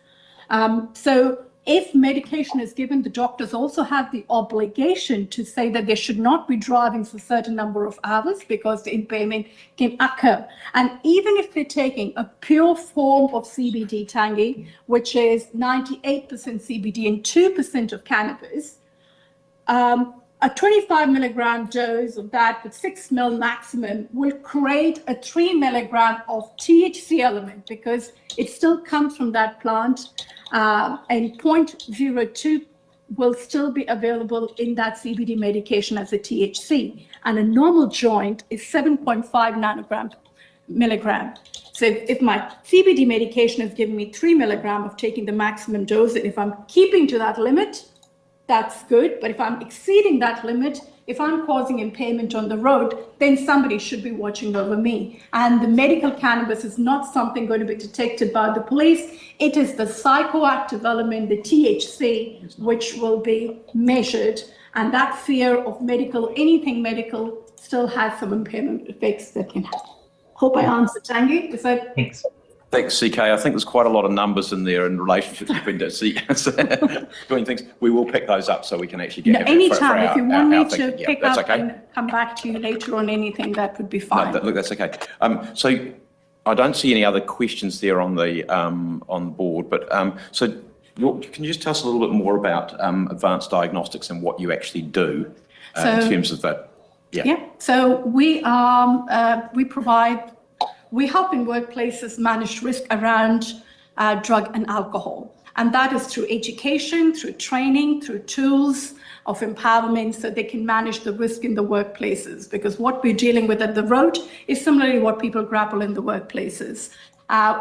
So if medication is given, the doctors also have the obligation to say that they should not be driving for a certain number of hours because the impairment can occur. And even if they're taking a pure form of CBD, Tangi, which is 98% CBD and 2% of cannabis, a 25 milligram dose of that with 6 ml maximum will create a 3 milligram of THC element because it still comes from that plant. And 0.02 will still be available in that CBD medication as a THC. And a normal joint is 7.5 milligram. So if my CBD medication is giving me 3 milligram of taking the maximum dose, and if I'm keeping to that limit, that's good. But if I'm exceeding that limit, if I'm causing impairment on the road, then somebody should be watching over me. And the medical cannabis is not something going to be detected by the police. It is the psychoactive element, the THC, which will be measured. And that fear of anything medical still has some impairment effects that can happen. Hope I answered, Tangi. Thanks. Thanks, CK. I think there's quite a lot of numbers in there in relationships between doing things. We will pick those up so we can actually get anytime. If you want me to pick up and come back to you later on anything, that would be fine. No, look, that's okay. So I don't see any other questions there on the board, but so can you just tell us a little bit more about advanced diagnostics and what you actually do in terms of that? Yeah. So we help in workplaces manage risk around drug and alcohol. And that is through education, through training, through tools of empowerment so they can manage the risk in the workplaces. Because what we're dealing with at the road is similarly what people grapple in the workplaces.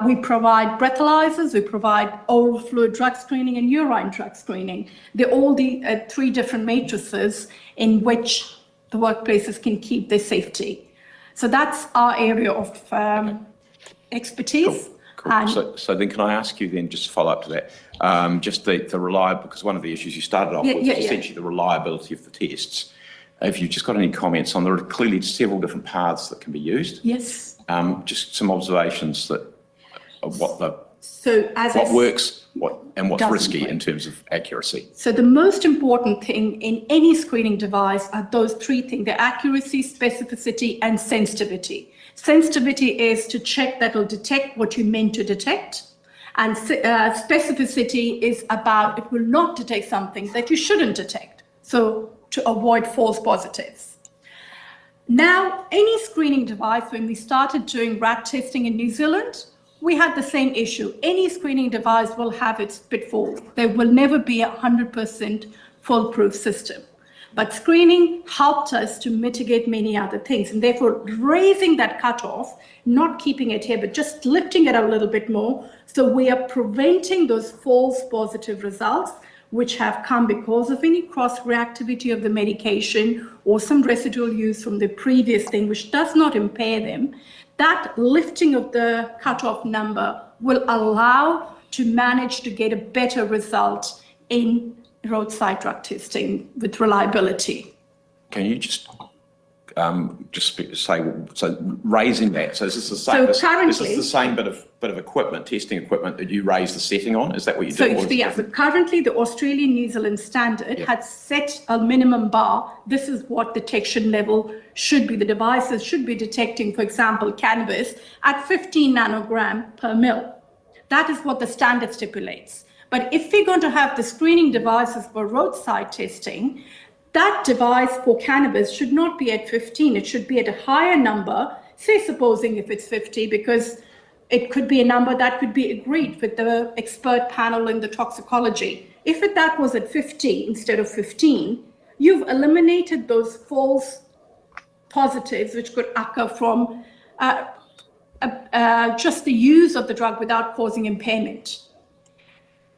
We provide breathalyzers, we provide oral fluid drug screening and urine drug screening. They're all the 3 different matrices in which the workplaces can keep their safety. So that's our area of expertise. Cool. So then can I ask you then, just to follow up to that, just the reliable, because one of the issues you started off with is essentially the reliability of the tests. If you've just got any comments on, there are clearly several different paths that can be used. Yes. Just some observations of what works, what's risky in terms of accuracy. So the most important thing in any screening device are those 3 things: the accuracy, specificity, and sensitivity. Sensitivity is to check that it'll detect what you meant to detect. And specificity is about it will not detect something that you shouldn't detect, so to avoid false positives. Now, any screening device, when we started doing rat testing in New Zealand, we had the same issue. Any screening device will have its pitfalls. There will never be a 100% foolproof system. But screening helped us to mitigate many other things. And therefore, raising that cutoff, not keeping it here, but just lifting it a little bit more. So we are preventing those false positive results, which have come because of any cross-reactivity of the medication or some residual use from the previous thing, which does not impair them. That lifting of the cutoff number will allow to manage to get a better result in roadside drug testing with reliability. Can you just say, so raising that, so is this the same, so currently, is this the same bit of equipment, testing equipment that you raise the setting on? Is that what you do? So currently the Australian New Zealand standard had set a minimum bar. This is what detection level should be. The devices should be detecting, for example, cannabis at 15 nanogram per mil. That is what the standard stipulates. But if we're going to have the screening devices for roadside testing, that device for cannabis should not be at 15. It should be at a higher number, say supposing if it's 50, because it could be a number that could be agreed with the expert panel in the toxicology. If that was at 50 instead of 15, you've eliminated those false positives which could occur from just the use of the drug without causing impairment.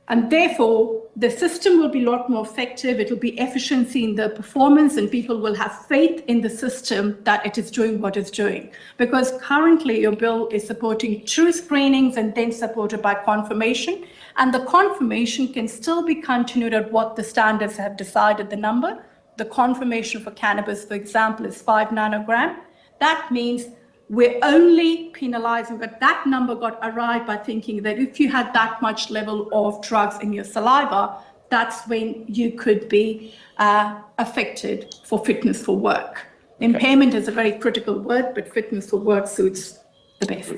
And therefore, the system will be a lot more effective. It will be efficiency in the performance, and people will have faith in the system that it is doing what it's doing. Because currently, your bill is supporting 2 screenings and then supported by confirmation. And the confirmation can still be continued at what the standards have decided the number. The confirmation for cannabis, for example, is 5 nanogram. That means we're only penalizing, but that number got arrived by thinking that if you had that much level of drugs in your saliva, that's when you could be affected for fitness for work. Okay. Impairment is a very critical word, but fitness for work suits the best.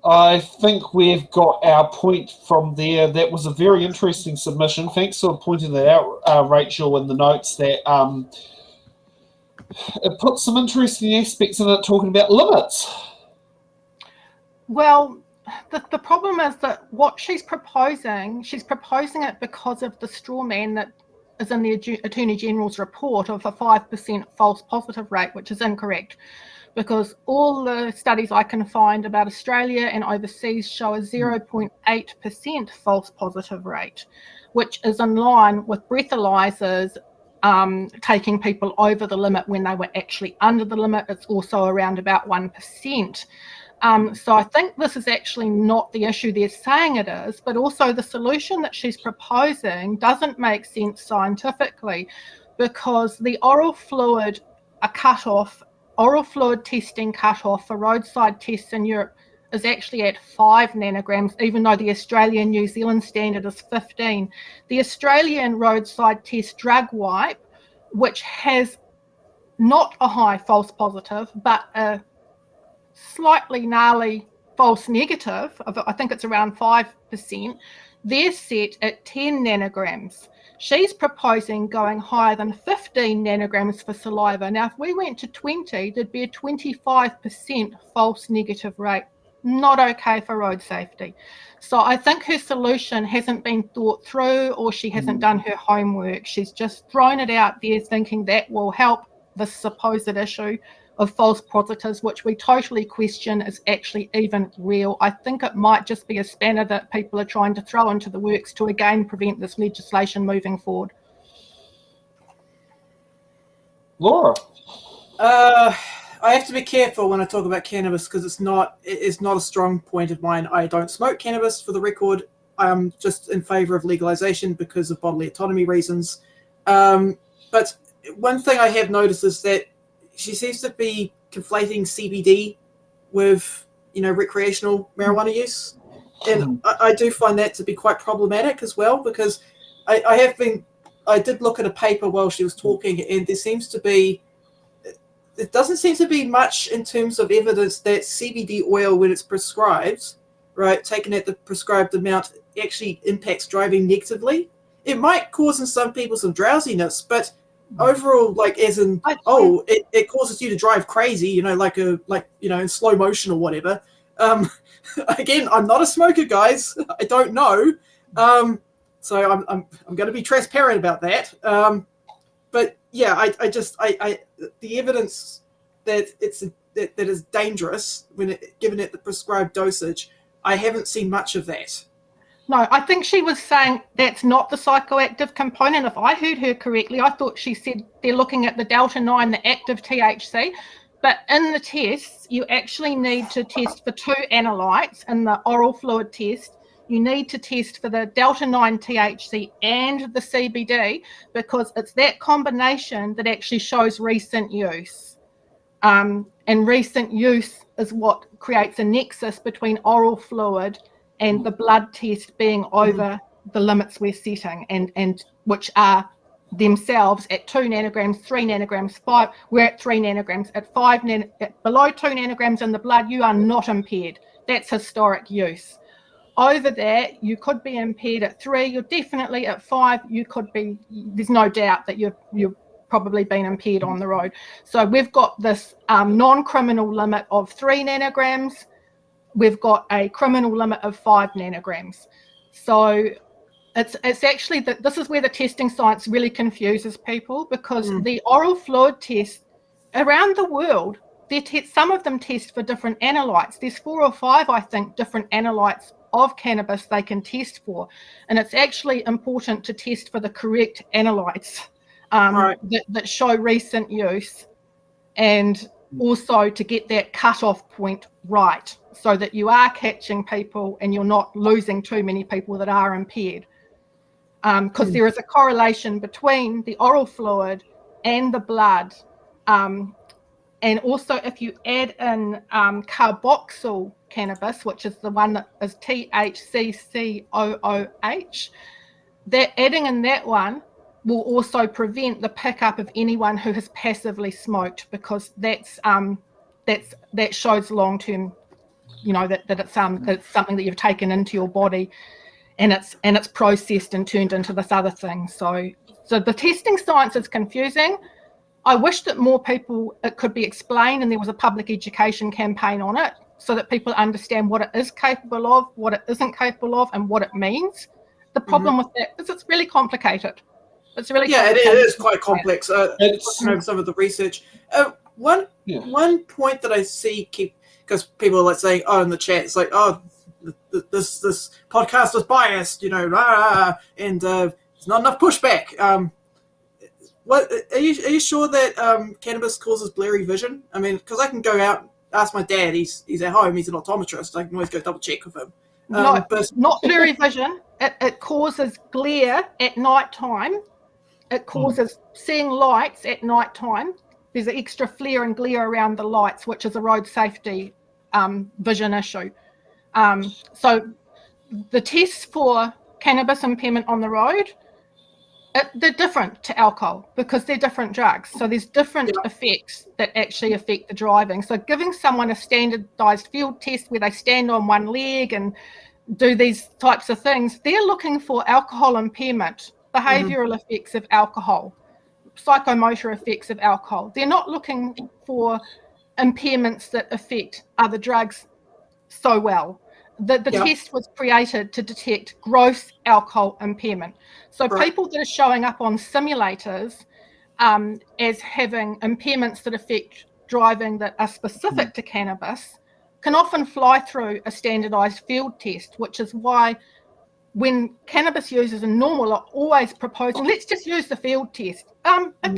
I think we've got our point from there. That was a very interesting submission. Thanks for pointing that out, Rachel, in the notes that it puts some interesting aspects in it, talking about limits. Well, the problem is that what she's proposing it because of the straw man that is in the Attorney General's report of a 5% false positive rate, which is incorrect, because all the studies I can find about Australia and overseas show a 0.8% false positive rate, which is in line with breathalyzers taking people over the limit when they were actually under the limit. It's also around about 1%. So I think this is actually not the issue they're saying it is, but also the solution that she's proposing doesn't make sense scientifically, because the oral fluid testing cutoff for roadside tests in Europe is actually at 5 nanograms, even though the Australian New Zealand standard is 15. The Australian roadside test drug wipe, which has not a high false positive, but a slightly gnarly false negative, I think it's around 5%, they're set at 10 nanograms. She's proposing going higher than 15 nanograms for saliva. Now, if we went to 20, there'd be a 25% false negative rate. Not okay for road safety. So I think her solution hasn't been thought through, or she hasn't done her homework. She's just thrown it out there thinking that will help the supposed issue of false positives, which we totally question is actually even real. I think it might just be a spanner that people are trying to throw into the works to again prevent this legislation moving forward. Laura? I have to be careful when I talk about cannabis because it's not a strong point of mine. I don't smoke cannabis, for the record. I'm just in favour of legalisation because of bodily autonomy reasons. But one thing I have noticed is that she seems to be conflating CBD with, recreational marijuana use. And I do find that to be quite problematic as well, because I did look at a paper while she was talking, and there doesn't seem to be much in terms of evidence that CBD oil, when it's prescribed, right, taken at the prescribed amount actually impacts driving negatively. It might cause in some people some drowsiness, but overall, like as in, it causes you to drive crazy, you know, like in slow motion or whatever. Again, I'm not a smoker, guys. I don't know. So I'm going to be transparent about that. But yeah, I the evidence that that is dangerous when given at the prescribed dosage, I haven't seen much of that. No, I think she was saying that's not the psychoactive component. If I heard her correctly, I thought she said they're looking at the delta-9, the active THC. But in the tests, you actually need to test for 2 analytes. In the oral fluid test, you need to test for the delta-9 THC and the CBD, because it's that combination that actually shows recent use. And recent use is what creates a nexus between oral fluid and the blood test being over the limits we're setting, and which are themselves at 2 nanograms, 3 nanograms, 5. We're at 3 nanograms. At 5 below 2 nanograms in the blood, you are not impaired. That's historic use. Over that, you could be impaired at 3. You're definitely at 5. You could be. There's no doubt that you've probably been impaired on the road. So we've got this non-criminal limit of 3 nanograms. We've got a criminal limit of 5 nanograms. So it's actually that this is where the testing science really confuses people, because the oral fluid test around the world, some of them test for different analytes. There's 4 or 5, I think, different analytes of cannabis they can test for. And it's actually important to test for the correct analytes that show recent use, and also to get that cutoff point right, so that you are catching people and you're not losing too many people that are impaired. Because there is a correlation between the oral fluid and the blood. And also if you add in carboxyl cannabis, which is the one that is THCCOOH, that adding in that one will also prevent the pickup of anyone who has passively smoked, because that shows long-term, you know, that it's something that you've taken into your body, and it's processed and turned into this other thing. So the testing science is confusing. I wish that more people, it could be explained and there was a public education campaign on it, so that people understand what it is capable of, what it isn't capable of, and what it means. The problem with that is it's really complicated. It's really it is quite complex. Looking over some of the research. One point that I see because people are like saying, in the chat, it's like, this podcast is biased, you know, and there's not enough pushback. What are you sure that cannabis causes blurry vision? I mean, because I can go out, ask my dad. He's at home. He's an optometrist. I can always go double check with him. No, but not blurry vision. It causes glare at night time. It causes seeing lights at night time. There's an extra flare and glare around the lights, which is a road safety vision issue. So the tests for cannabis impairment on the road, they're different to alcohol because they're different drugs. So there's different effects that actually affect the driving. So giving someone a standardized field test where they stand on one leg and do these types of things, they're looking for alcohol impairment, behavioural effects of alcohol, psychomotor effects of alcohol. They're not looking for impairments that affect other drugs so well. The test was created to detect gross alcohol impairment. So people that are showing up on simulators as having impairments that affect driving that are specific to cannabis can often fly through a standardized field test, which is why when cannabis users are normal are always proposing, let's just use the field test. It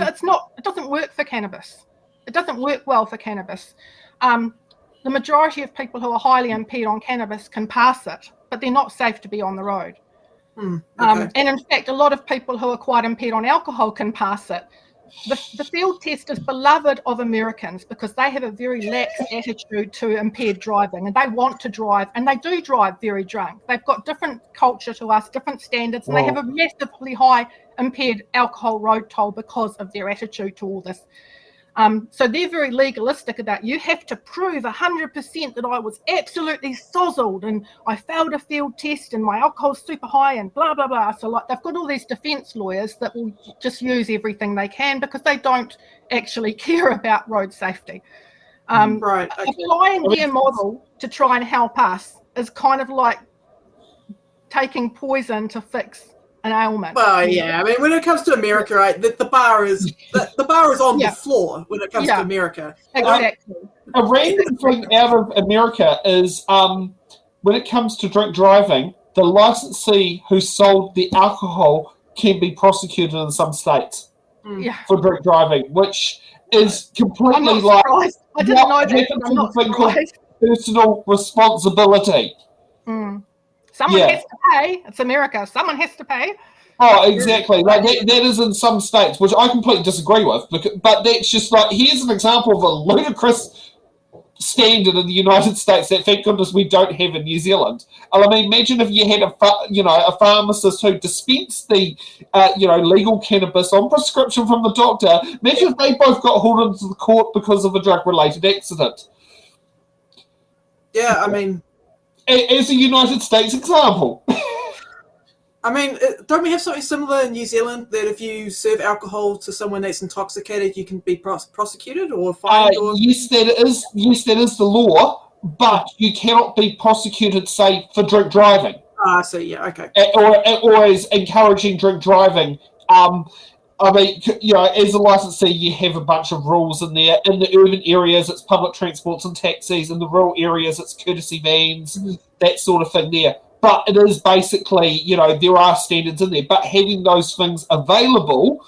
doesn't work for cannabis. It doesn't work well for cannabis. The majority of people who are highly impaired on cannabis can pass it, but they're not safe to be on the road. And in fact, a lot of people who are quite impaired on alcohol can pass it. The field test is beloved of Americans because they have a very lax attitude to impaired driving, and they want to drive, and they do drive very drunk. They've got different culture to us, different standards, and they have a massively high impaired alcohol road toll because of their attitude to all this. So they're very legalistic about, you have to prove 100% that I was absolutely sozzled and I failed a field test and my alcohol's super high and blah, blah, blah. So like they've got all these defence lawyers that will just use everything they can because they don't actually care about road safety. Right. Okay. Applying their model to try and help us is kind of like taking poison to fix an ailment. Well, yeah. I mean, when it comes to America, right, the bar is on the floor when it comes to America. Exactly. A random thing out of America is when it comes to drink driving, the licensee who sold the alcohol can be prosecuted in some states for drink driving, which is completely like surprised. I didn't know that. I'm not thing called surprised. personal responsibility. Someone has to pay. It's America. Someone has to pay. Oh, exactly. Like that is in some states, which I completely disagree with. But that's just like, here's an example of a ludicrous standard in the United States that, thank goodness, we don't have in New Zealand. I mean, imagine if you had a pharmacist who dispensed the legal cannabis on prescription from the doctor. Imagine if they both got hauled into the court because of a drug-related accident. Yeah, I mean, as a United States example. I mean, don't we have something similar in New Zealand that if you serve alcohol to someone that's intoxicated, you can be prosecuted or fined? Yes, that is. Yes, that is the law, but you cannot be prosecuted, say, for drink driving. So yeah, okay. Or as encouraging drink driving. I mean, as a licensee, you have a bunch of rules in there. In the urban areas, it's public transports and taxis. In the rural areas, it's courtesy vans, that sort of thing there. But it is basically, there are standards in there. But having those things available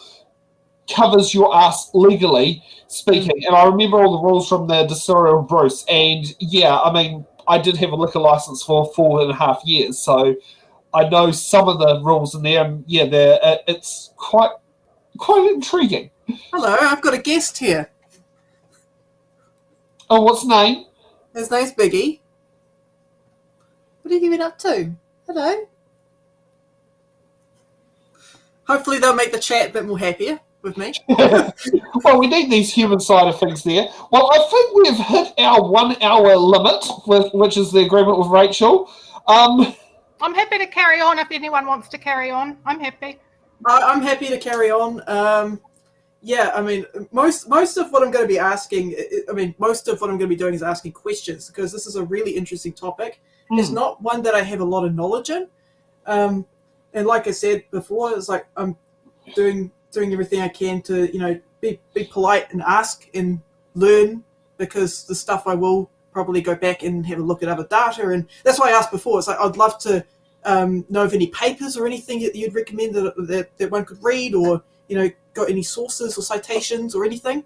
covers your ass legally speaking. And I remember all the rules from the Distillery of Bruce. And yeah, I mean, I did have a liquor license for 4.5 years. So I know some of the rules in there. And yeah, it's quite intriguing. Hello, I've got a guest here. Oh, what's his name? His name's Biggie. What have you been up to? Hello. Hopefully they'll make the chat a bit more happier with me. Well, we need these human side of things there. Well, I think we've hit our 1 hour limit, which is the agreement with Rachel. I'm happy to carry on if anyone wants to carry on. I'm happy. I'm happy to carry on. Yeah, I mean, most of what I'm going to be asking, most of what I'm going to be doing is asking questions because this is a really interesting topic. It's not one that I have a lot of knowledge in. And like I said before, it's like I'm doing everything I can to, be polite and ask and learn because the stuff I will probably go back and have a look at other data. And that's why I asked before. It's like I'd love to know of any papers or anything that you'd recommend that one could read or, got any sources or citations or anything.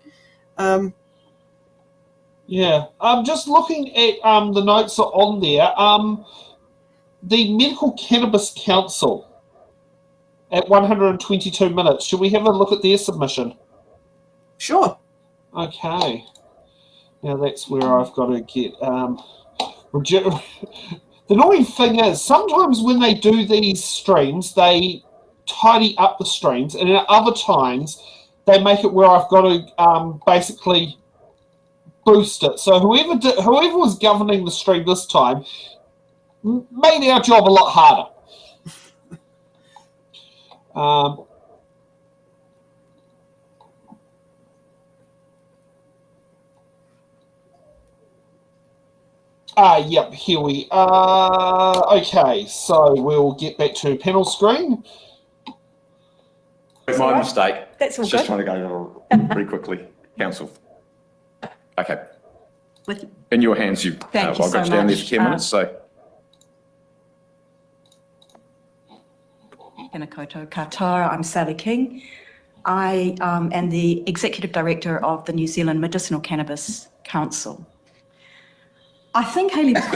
Yeah, I'm just looking at the notes are on there. The Medical Cannabis Council at 122 minutes. Should we have a look at their submission? Sure. Okay. Now that's where I've got to get. The annoying thing is sometimes when they do these streams, they tidy up the streams, and at other times they make it where I've got to basically boost it. So whoever was governing the stream this time made our job a lot harder. Yep, here we are. Okay, so we'll get back to panel screen. My mistake. That's all Just good. trying to go pretty quickly. Council. Okay. In your hands, Thank you I'll go so down there much. for 10 minutes. So, Tēnā koutou katoa. I'm Sally King. I am the Executive Director of the New Zealand Medicinal Cannabis Council. I think Hayley was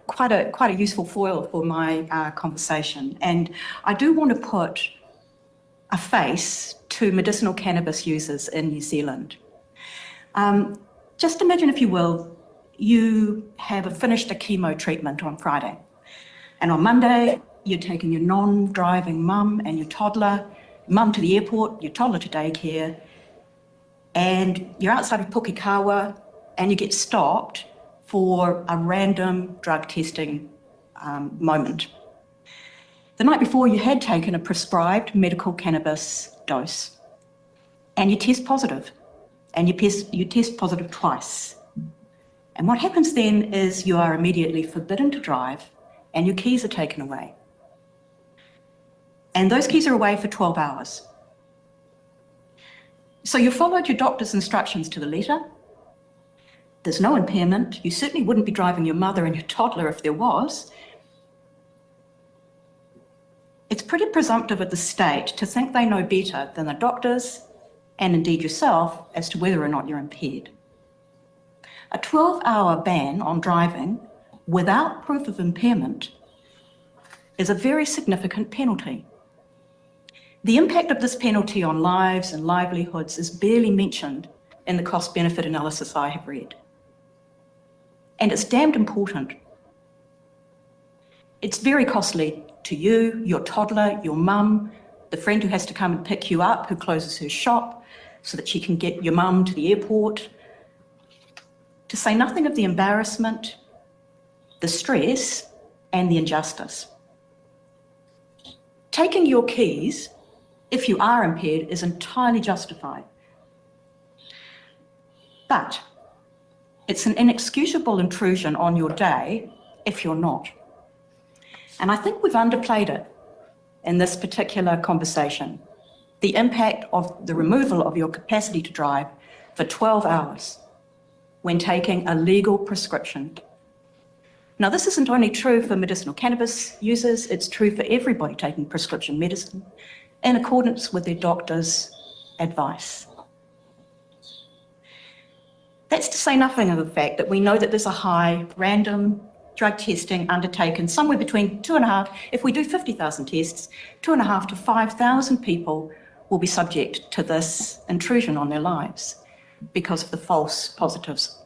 quite a useful foil for my conversation, and I do want to put a face to medicinal cannabis users in New Zealand. Just imagine, if you will, you have finished a chemo treatment on Friday, and on Monday you're taking your non-driving mum and your toddler, mum to the airport, your toddler to daycare, and you're outside of Pukekawa and you get stopped for a random drug testing moment. The night before, you had taken a prescribed medical cannabis dose and you test positive, and you test positive twice. And what happens then is you are immediately forbidden to drive and your keys are taken away. And those keys are away for 12 hours. So you followed your doctor's instructions to the letter. There's no impairment. You certainly wouldn't be driving your mother and your toddler if there was. It's pretty presumptive of the state to think they know better than the doctors and indeed yourself as to whether or not you're impaired. A 12-hour ban on driving without proof of impairment is a very significant penalty. The impact of this penalty on lives and livelihoods is barely mentioned in the cost-benefit analysis I have read. And it's damned important. It's very costly to you, your toddler, your mum, the friend who has to come and pick you up, who closes her shop so that she can get your mum to the airport. To say nothing of the embarrassment, the stress, and the injustice. Taking your keys, if you are impaired, is entirely justified. But it's an inexcusable intrusion on your day if you're not. And I think we've underplayed it in this particular conversation, the impact of the removal of your capacity to drive for 12 hours when taking a legal prescription. Now, this isn't only true for medicinal cannabis users, it's true for everybody taking prescription medicine in accordance with their doctor's advice. That's to say nothing of the fact that we know that there's a high random drug testing undertaken somewhere between 2.5, if we do 50,000 tests, 2.5 to 5,000 people will be subject to this intrusion on their lives because of the false positives.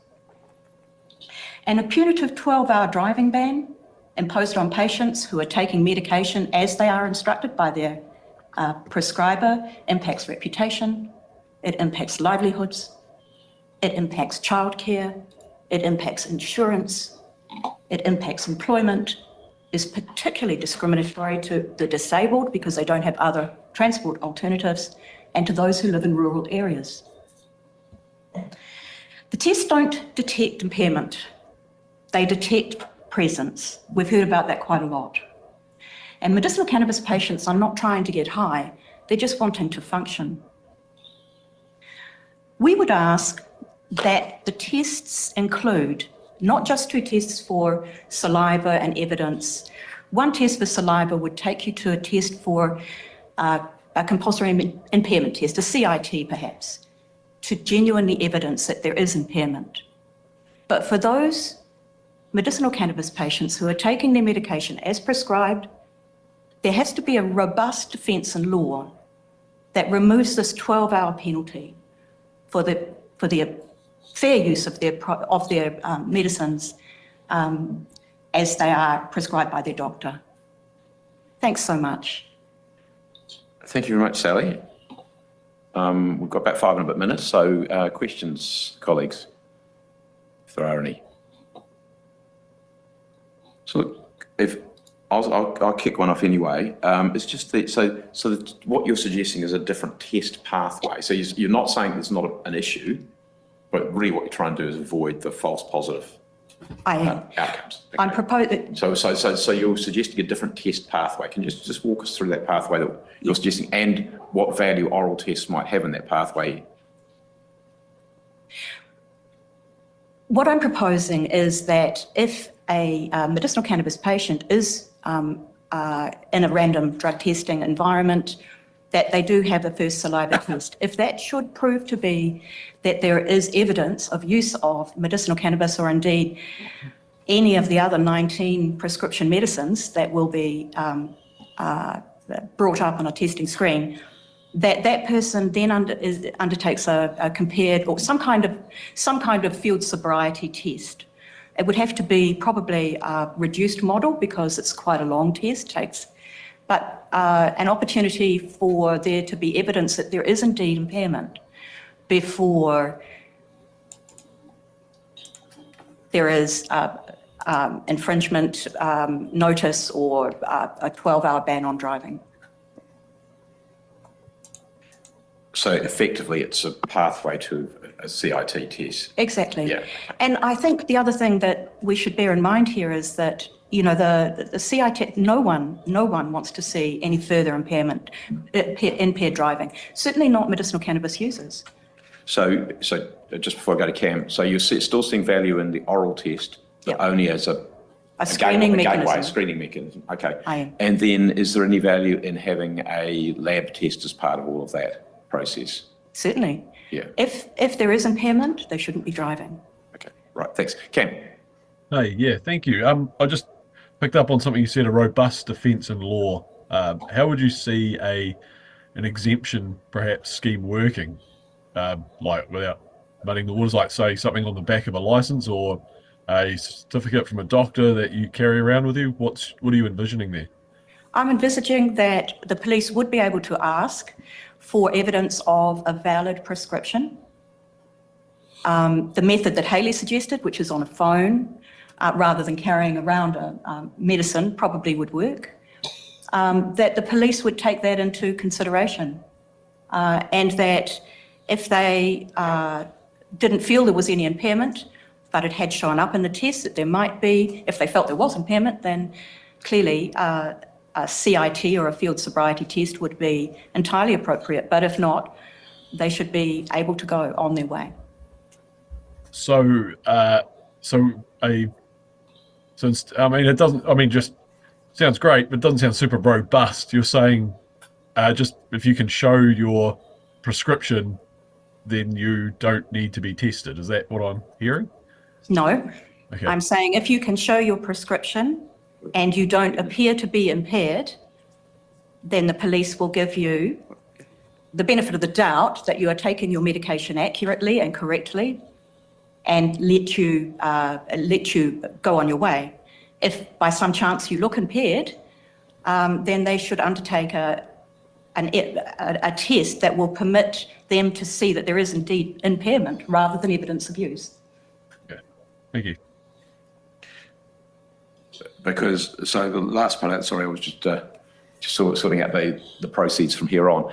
And a punitive 12-hour driving ban imposed on patients who are taking medication as they are instructed by their prescriber impacts reputation, it impacts livelihoods, it impacts childcare, it impacts insurance, it impacts employment, is particularly discriminatory to the disabled because they don't have other transport alternatives, and to those who live in rural areas. The tests don't detect impairment, they detect presence. We've heard about that quite a lot. And medicinal cannabis patients are not trying to get high, they're just wanting to function. We would ask that the tests include not just 2 tests for saliva and evidence. 1 test for saliva would take you to a test for a compulsory impairment test, a CIT perhaps, to genuinely evidence that there is impairment. But for those medicinal cannabis patients who are taking their medication as prescribed, there has to be a robust defence in law that removes this 12-hour penalty for the fair use of their medicines as they are prescribed by their doctor. Thanks so much. Thank you very much, Sally. We've got about 5 and a bit minutes, so questions, colleagues, if there are any. So look, if I'll kick one off anyway. It's just that, so that what you're suggesting is a different test pathway. So you're not saying it's not an issue, but really what you're trying to do is avoid the false positive outcomes. Okay. I'm proposing. So you're suggesting a different test pathway. Can you just walk us through that pathway that you're suggesting and what value oral tests might have in that pathway? What I'm proposing is that if a medicinal cannabis patient is in a random drug testing environment, that they do have a first saliva test. If that should prove to be that there is evidence of use of medicinal cannabis or indeed any of the other 19 prescription medicines that will be brought up on a testing screen, that person then undertakes a compared or some kind of field sobriety test. It would have to be probably a reduced model because it's quite a long test, but an opportunity for there to be evidence that there is indeed impairment before there is infringement notice or a 12-hour ban on driving. So effectively, it's a pathway to a CIT test. Exactly. Yeah. And I think the other thing that we should bear in mind here is that, you know, the CIT, no one wants to see any further impaired driving. Certainly not medicinal cannabis users. So just before I go to Cam, so you're still seeing value in the oral test, but only as a screening mechanism. Gateway, screening mechanism. Okay. I am. And then is there any value in having a lab test as part of all of that process? Certainly. Yeah. If there is impairment, they shouldn't be driving. Okay, right, thanks. Cam? Hey, yeah, thank you. I just picked up on something you said, a robust defence in law. How would you see an exemption, perhaps, scheme working, like without muddying the waters, like say something on the back of a licence or a certificate from a doctor that you carry around with you? What are you envisioning there? I'm envisaging that the police would be able to ask for evidence of a valid prescription. The method that Hayley suggested, which is on a phone, rather than carrying around a medicine, probably would work. That the police would take that into consideration, and that if they didn't feel there was any impairment, but it had shown up in the test that there might be, if they felt there was impairment, then clearly a CIT or a field sobriety test would be entirely appropriate. But if not, they should be able to go on their way. So, I mean, it doesn't. I mean, just sounds great, but it doesn't sound super robust. You're saying, just if you can show your prescription, then you don't need to be tested. Is that what I'm hearing? No. Okay. I'm saying if you can show your prescription and you don't appear to be impaired, then the police will give you the benefit of the doubt that you are taking your medication accurately and correctly, and let you go on your way. If by some chance you look impaired, then they should undertake a test that will permit them to see that there is indeed impairment rather than evidence of use. Okay, thank you. Because, so the last part, sorry, I was just sorting out the proceeds from here on.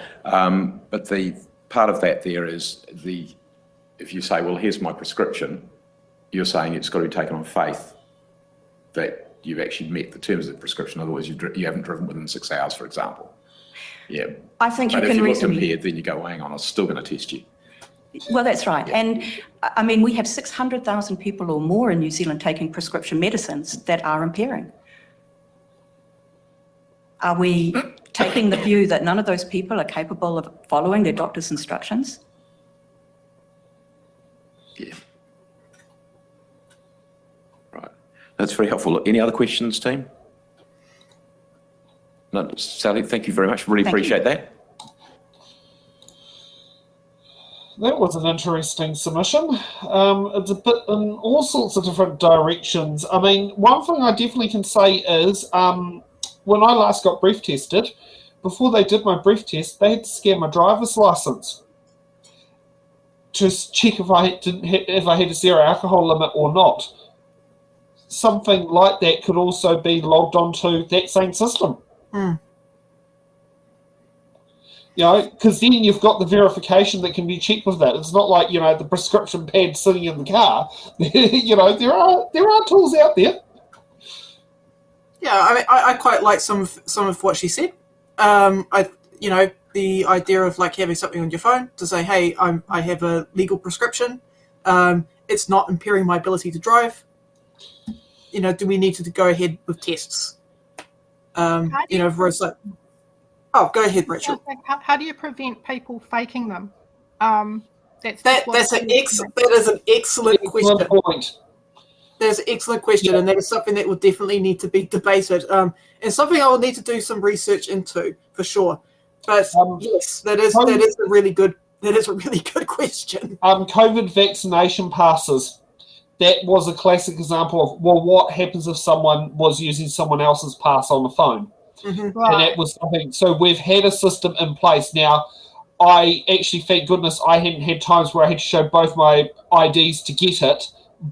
But the part of that there is if you say, well, here's my prescription, you're saying it's got to be taken on faith that you've actually met the terms of the prescription. Otherwise, you haven't driven within 6 hours, for example. Yeah. I think but you can if you look reasonably... impaired, then you go, hang on, I'm still going to test you. Well, that's right. Yeah. And I mean, we have 600,000 people or more in New Zealand taking prescription medicines that are impairing. Are we taking the view that none of those people are capable of following their doctor's instructions? Yeah. Right. That's very helpful. Any other questions, team? No, Sally, thank you very much. Really appreciate that. That was an interesting submission. It's a bit in all sorts of different directions. I mean, one thing I definitely can say is when I last got breath tested, before they did my breath test, they had to scan my driver's license to check if I had a zero alcohol limit or not. Something like that could also be logged onto that same system. Mm. You know, because then you've got the verification that can be checked with that. It's not like, you know, the prescription pad sitting in the car. You know, there are tools out there. Yeah, I mean, I quite like some of what she said. You know, the idea of like having something on your phone to say, hey, I have a legal prescription. It's not impairing my ability to drive. You know, do we need to go ahead with tests? You know, whereas like, oh, go ahead, Rachel. How do you prevent people faking them? That is an excellent question. That's an excellent question, and that is something that will definitely need to be debated, and something I will need to do some research into for sure. But yes, that is a really good question. COVID vaccination passes. That was a classic example of, well, what happens if someone was using someone else's pass on the phone? Mm-hmm. Right. And that was something. So we've had a system in place now. I actually, thank goodness, I hadn't had times where I had to show both my IDs to get it,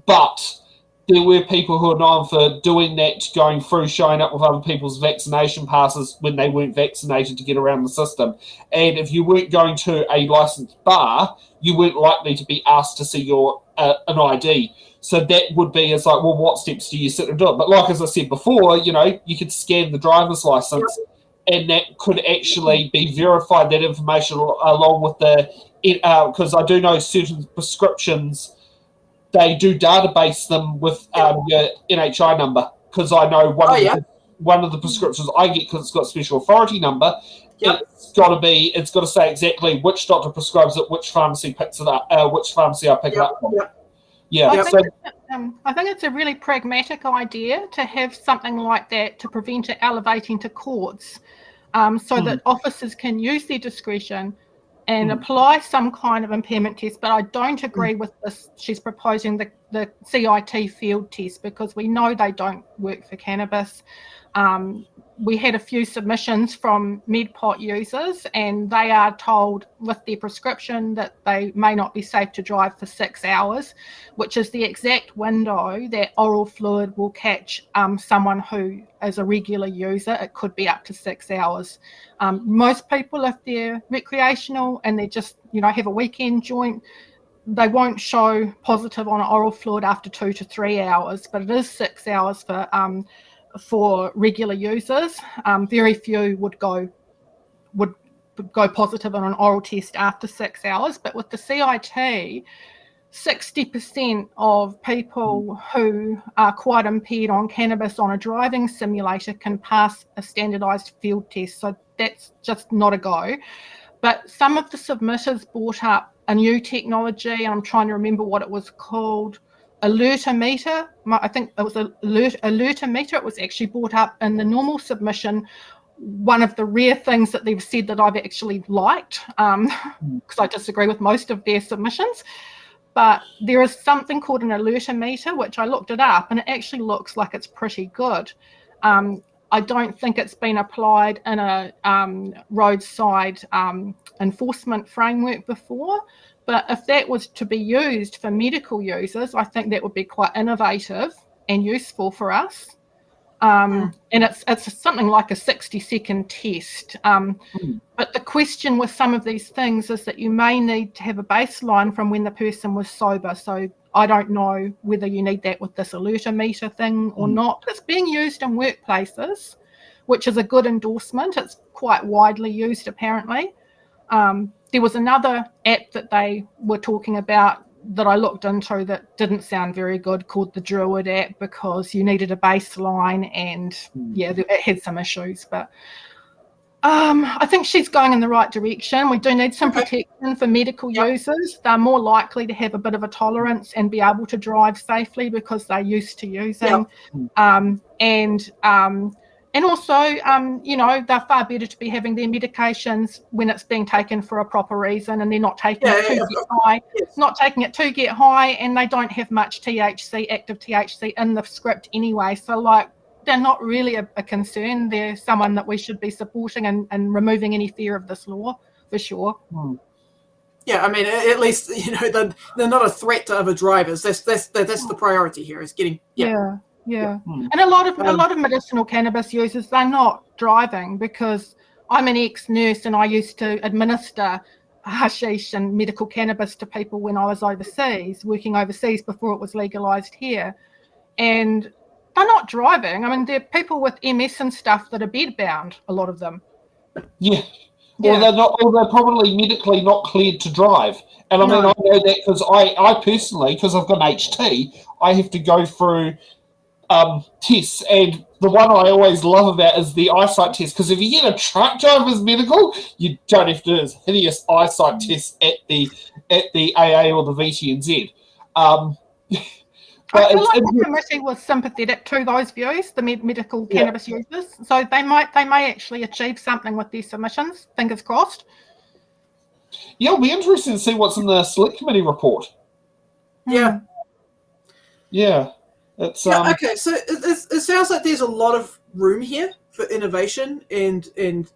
but there were people who are known for doing that, going through, showing up with other people's vaccination passes when they weren't vaccinated to get around the system. And if you weren't going to a licensed bar, you weren't likely to be asked to see your an ID. So that would be, it's like, well, what steps do you sit and do it? But like, as I said before, you know, you could scan the driver's license, and that could actually be verified, that information, along with the, because I do know certain prescriptions, they do database them with your NHI number, because I know one of the prescriptions I get, because it's got a special authority number, it's got to say exactly which doctor prescribes it, which pharmacy picks it up, which pharmacy I pick it up from. Yeah, I think it's a really pragmatic idea to have something like that to prevent it elevating to courts, so that officers can use their discretion and apply some kind of impairment test. But I don't agree with this. She's proposing the CIT field test, because we know they don't work for cannabis. We had a few submissions from MedPot users, and they are told with their prescription that they may not be safe to drive for 6 hours, which is the exact window that oral fluid will catch someone who is a regular user. It could be up to 6 hours. Most people, if they're recreational and they just, you know, have a weekend joint, they won't show positive on oral fluid after 2 to 3 hours, but it is 6 hours for regular users. Very few would go positive on an oral test after 6 hours. But with the CIT, 60% of people who are quite impaired on cannabis on a driving simulator can pass a standardised field test. So that's just not a go. But some of the submitters brought up a new technology, and I'm trying to remember what it was called. Alertometer. I think it was Alertometer. It was actually brought up in the normal submission. One of the rare things that they've said that I've actually liked, because I disagree with most of their submissions. But there is something called an Alertometer, which I looked it up, and it actually looks like it's pretty good. I don't think it's been applied in a roadside enforcement framework before. But if that was to be used for medical users, I think that would be quite innovative and useful for us. And it's something like a 60-second test. But the question with some of these things is that you may need to have a baseline from when the person was sober. So I don't know whether you need that with this Alertometer thing or not. It's being used in workplaces, which is a good endorsement. It's quite widely used, apparently. There was another app that they were talking about that I looked into that didn't sound very good, called the Druid app, because you needed a baseline, and it had some issues. But I think she's going in the right direction. We do need some protection for medical users. They're more likely to have a bit of a tolerance and be able to drive safely because they're used to using. And also, you know, they're far better to be having their medications when it's being taken for a proper reason, and they're not taking it to get high. It's not taking it to get high, and they don't have much THC, active THC, in the script anyway. So, like, they're not really a concern. They're someone that we should be supporting and removing any fear of this law, for sure. Yeah, I mean, at least, you know, they're not a threat to other drivers. That's the priority here, is getting And a lot of medicinal cannabis users, they're not driving, because I'm an ex-nurse and I used to administer hashish and medical cannabis to people when I was overseas, working overseas before it was legalised here. And they're not driving. I mean, they're people with MS and stuff that are bedbound, a lot of them. Or they're probably medically not cleared to drive. And I mean, I know that because I personally, because I've got an HT, I have to go through tests, and the one I always love about is the eyesight test, because if you get a truck driver's medical, you don't have to do this hideous eyesight test at the AA or the VTNZ. I feel like the committee was sympathetic to those views, the medical cannabis users, so they may actually achieve something with these submissions. Fingers crossed. Yeah, it'll be interesting to see what's in the select committee report. It's okay, so it sounds like there's a lot of room here for innovation and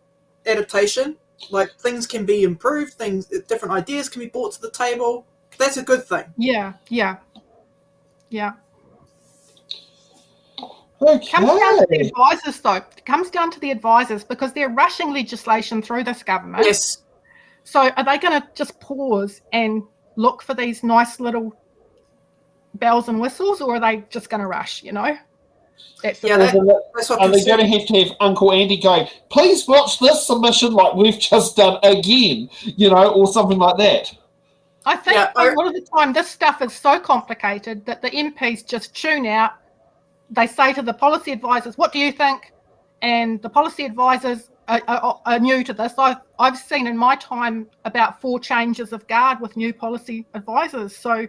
adaptation. like things can be improved, different ideas can be brought to the table. That's a good thing. Yeah. Okay. Comes down to the advisors, though. It comes down to the advisors because they're rushing legislation through this government. Yes. So are they going to just pause and look for these nice little bells and whistles, or are they just going to rush, That's Yeah, the that's what Are they going concerns. to have Uncle Andy go, please watch this submission like we've just done again, or something like that? I think a lot of the time this stuff is so complicated that the MPs just tune out. They say to the policy advisors, what do you think? And the policy advisors are new to this. I've seen in my time about 4 changes of guard with new policy advisors. So,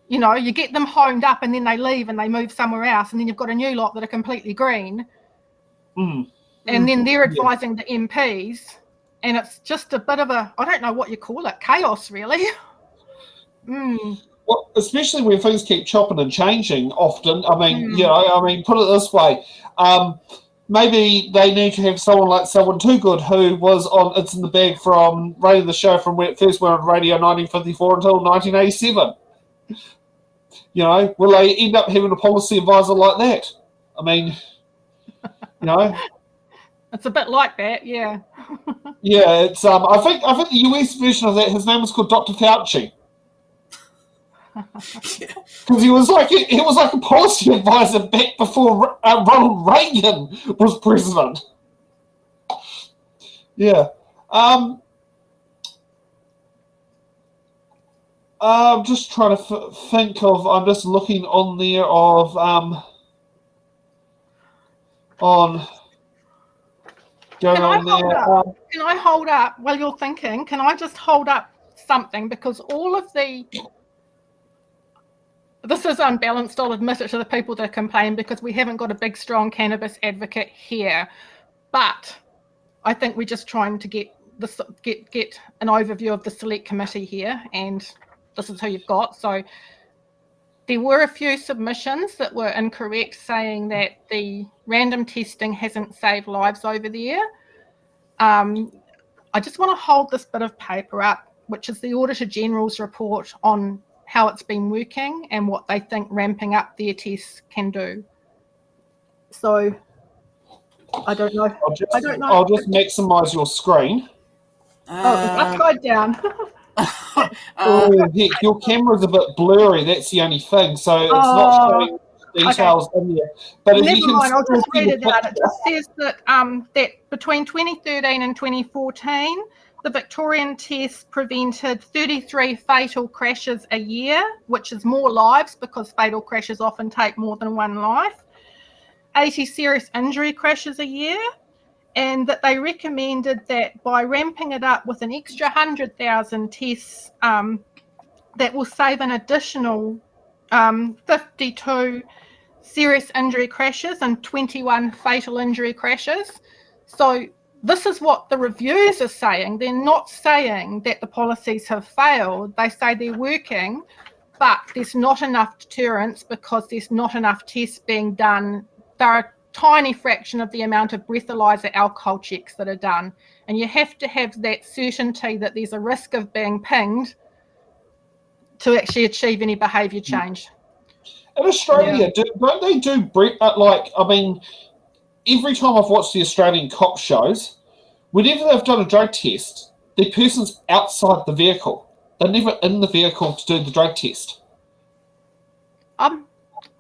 you get them honed up and then they leave and they move somewhere else. And then you've got a new lot that are completely green. And then they're advising the MPs. And it's just a bit of I don't know what you call it, chaos, really. Well, especially when things keep chopping and changing often. I mean, put it this way. Maybe they need to have someone too good who was on It's in the Bag from running the show from when it first went on radio 1954 until 1987. Will they end up having a policy advisor like that? I mean, It's a bit like that, yeah. Yeah, it's I think the US version of that, his name was called Dr. Fauci. Because he was like a policy advisor back before Ronald Reagan was president. Yeah. I'm just trying to think of. I'm just looking on there of on going on there. Can I hold up while you're thinking? Can I just hold up something, because all of this is unbalanced, I'll admit it to the people that complain, because we haven't got a big, strong cannabis advocate here. But I think we're just trying to get an overview of the select committee here, and this is who you've got. So there were a few submissions that were incorrect, saying that the random testing hasn't saved lives over there. I just want to hold this bit of paper up, which is the Auditor General's report on how it's been working and what they think ramping up their tests can do. So I don't know. I'll just maximize your screen. It's upside down. Oh, heck, your camera's a bit blurry. That's the only thing. So it's not showing details in there. But never mind. I'll just read it out. It just says that that between 2013 and 2014, the Victorian test prevented 33 fatal crashes a year, which is more lives because fatal crashes often take more than one life. 80 serious injury crashes a year. And that they recommended that by ramping it up with an extra 100,000 tests, that will save an additional 52 serious injury crashes and 21 fatal injury crashes. So this is what the reviews are saying. They're not saying that the policies have failed. They say they're working, but there's not enough deterrence because there's not enough tests being done. There are tiny fraction of the amount of breathalyzer alcohol checks that are done, and you have to have that certainty that there's a risk of being pinged to actually achieve any behaviour change. In Australia, don't they do every time I've watched the Australian cop shows, whenever they've done a drug test, the person's outside the vehicle. They're never in the vehicle to do the drug test. I don't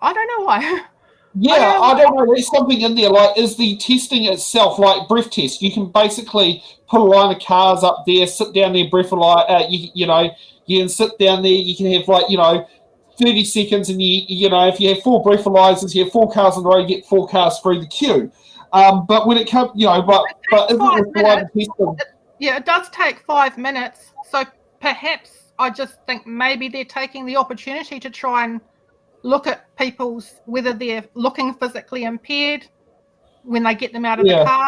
know why. Yeah, I don't know. There's something in there. Like, is the testing itself like breath test? You can basically put a line of cars up there, sit down there, breathalyze. You can sit down there. You can have 30 seconds, and if you have 4 breathalyzers, you have 4 cars on the road. You get 4 cars through the queue. But when it comes, but isn't it required testing? Yeah, it does take 5 minutes. So perhaps I just think maybe they're taking the opportunity to try and look at whether they're looking physically impaired when they get them out of the car.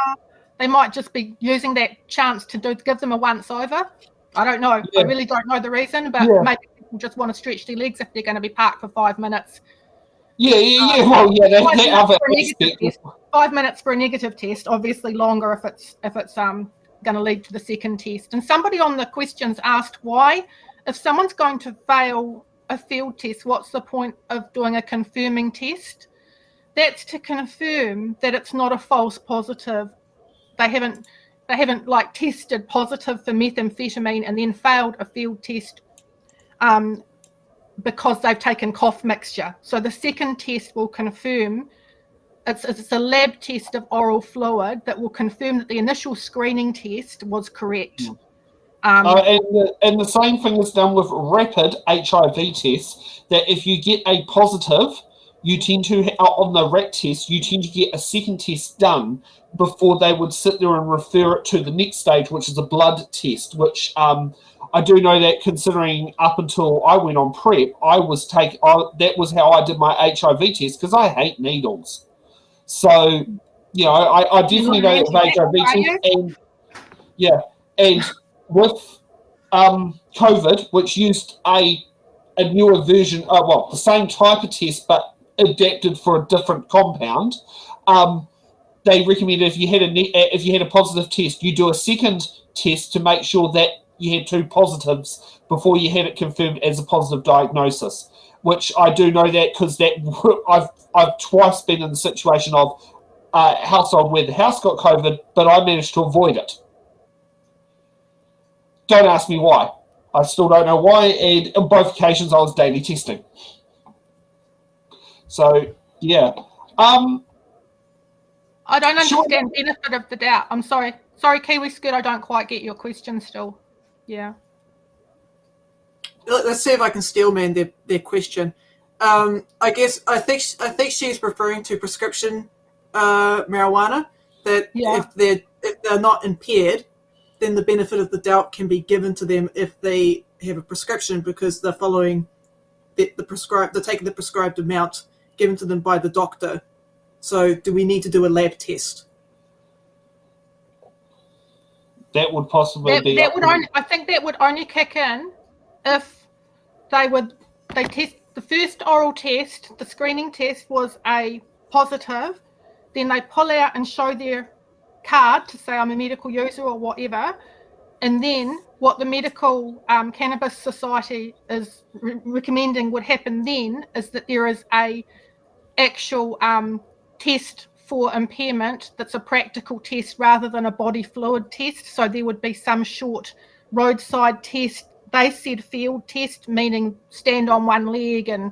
They might just be using that chance to give them a once over. I don't know. I really don't know the reason, but maybe people just want to stretch their legs if they're going to be parked for 5 minutes. That other aspect. 5 minutes for a negative test. Obviously longer if it's going to lead to the second test. And somebody on the questions asked why, if someone's going to fail a field test, what's the point of doing a confirming test? That's to confirm that it's not a false positive. They haven't like tested positive for methamphetamine and then failed a field test because they've taken cough mixture. So the second test will confirm, it's a lab test of oral fluid that will confirm that the initial screening test was correct. And the same thing is done with rapid HIV tests, that if you get a positive, you tend to, on the RAT test, you tend to get a second test done before they would sit there and refer it to the next stage, which is a blood test, which I do know that, considering up until I went on PrEP, that was how I did my HIV test, because I hate needles. So, you know, I definitely know that HIV test, and with COVID, which used a newer version, the same type of test, but adapted for a different compound, they recommended if you had a positive test, you do a second test to make sure that you had two positives before you had it confirmed as a positive diagnosis. Which I do know that, because I've twice been in the situation of a household where the house got COVID, but I managed to avoid it. Don't ask me why. I still don't know why, and on both occasions I was daily testing. So, yeah. I don't understand benefit of the doubt. I'm sorry. Sorry, Kiwi Scoot, I don't quite get your question still. Yeah. Let's see if I can steelman their question. I think she's referring to prescription marijuana, that if they're not impaired, then the benefit of the doubt can be given to them if they have a prescription, because they're following they're taking the prescribed amount given to them by the doctor. So do we need to do a lab test? That would possibly be. I think that would only kick in if they test the first oral test, the screening test was a positive, then they pull out and show their card to say I'm a medical user or whatever, and then what the Medical Cannabis Society is recommending would happen then is that there is a actual test for impairment that's a practical test rather than a body fluid test. So there would be some short roadside test. They said field test, meaning stand on one leg and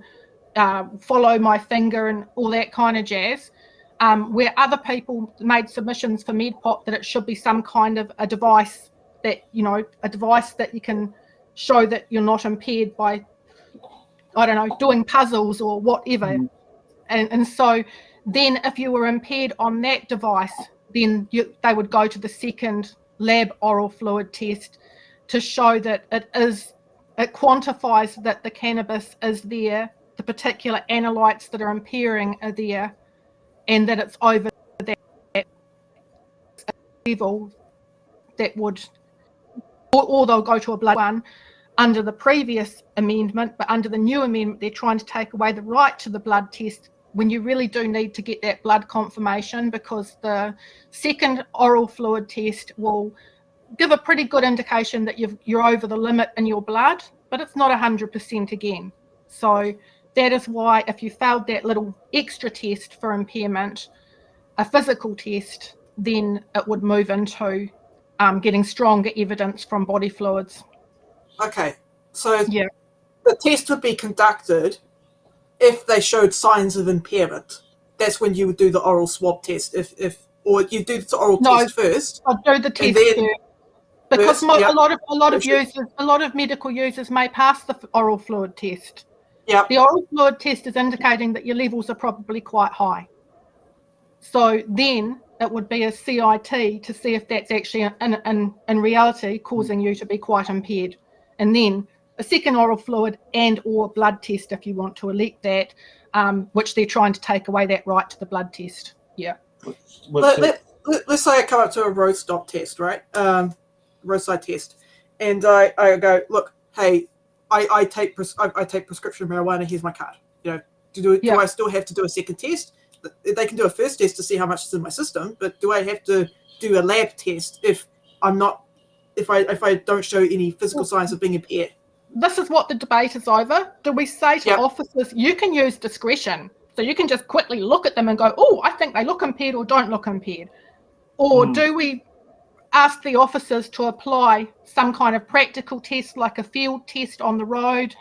follow my finger and all that kind of jazz. Where other people made submissions for MedPop that it should be some kind of a device that, a device that you can show that you're not impaired by, I don't know, doing puzzles or whatever. And so then if you were impaired on that device, then they would go to the second lab oral fluid test to show that it quantifies that the cannabis is there, the particular analytes that are impairing are there, and that it's over that level that would, or they'll go to a blood one under the previous amendment, but under the new amendment, they're trying to take away the right to the blood test when you really do need to get that blood confirmation, because the second oral fluid test will give a pretty good indication that you're over the limit in your blood, but it's not 100% again. So that is why if you failed that little extra test for impairment, a physical test, then it would move into getting stronger evidence from body fluids. Okay, so the test would be conducted if they showed signs of impairment. That's when you would do the oral swab test. Or you do the oral test first. I'd do the test first. Because a lot of medical users may pass the oral fluid test. The oral fluid test is indicating that your levels are probably quite high. So then it would be a CIT to see if that's actually in reality causing you to be quite impaired. And then a second oral fluid and or blood test if you want to elect that, which they're trying to take away that right to the blood test. Let's say I come up to a road stop test, right? Roadside test, and I go, look, hey, I take prescription marijuana. Here's my card. Do I still have to do a second test? They can do a first test to see how much is in my system, but do I have to do a lab test if I'm not, if I don't show any physical signs of being impaired. This is what the debate is over. Do we say to officers, you can use discretion, so you can just quickly look at them and go, oh, I think they look impaired or don't look impaired? Or do we ask the officers to apply some kind of practical test, like a field test on the road,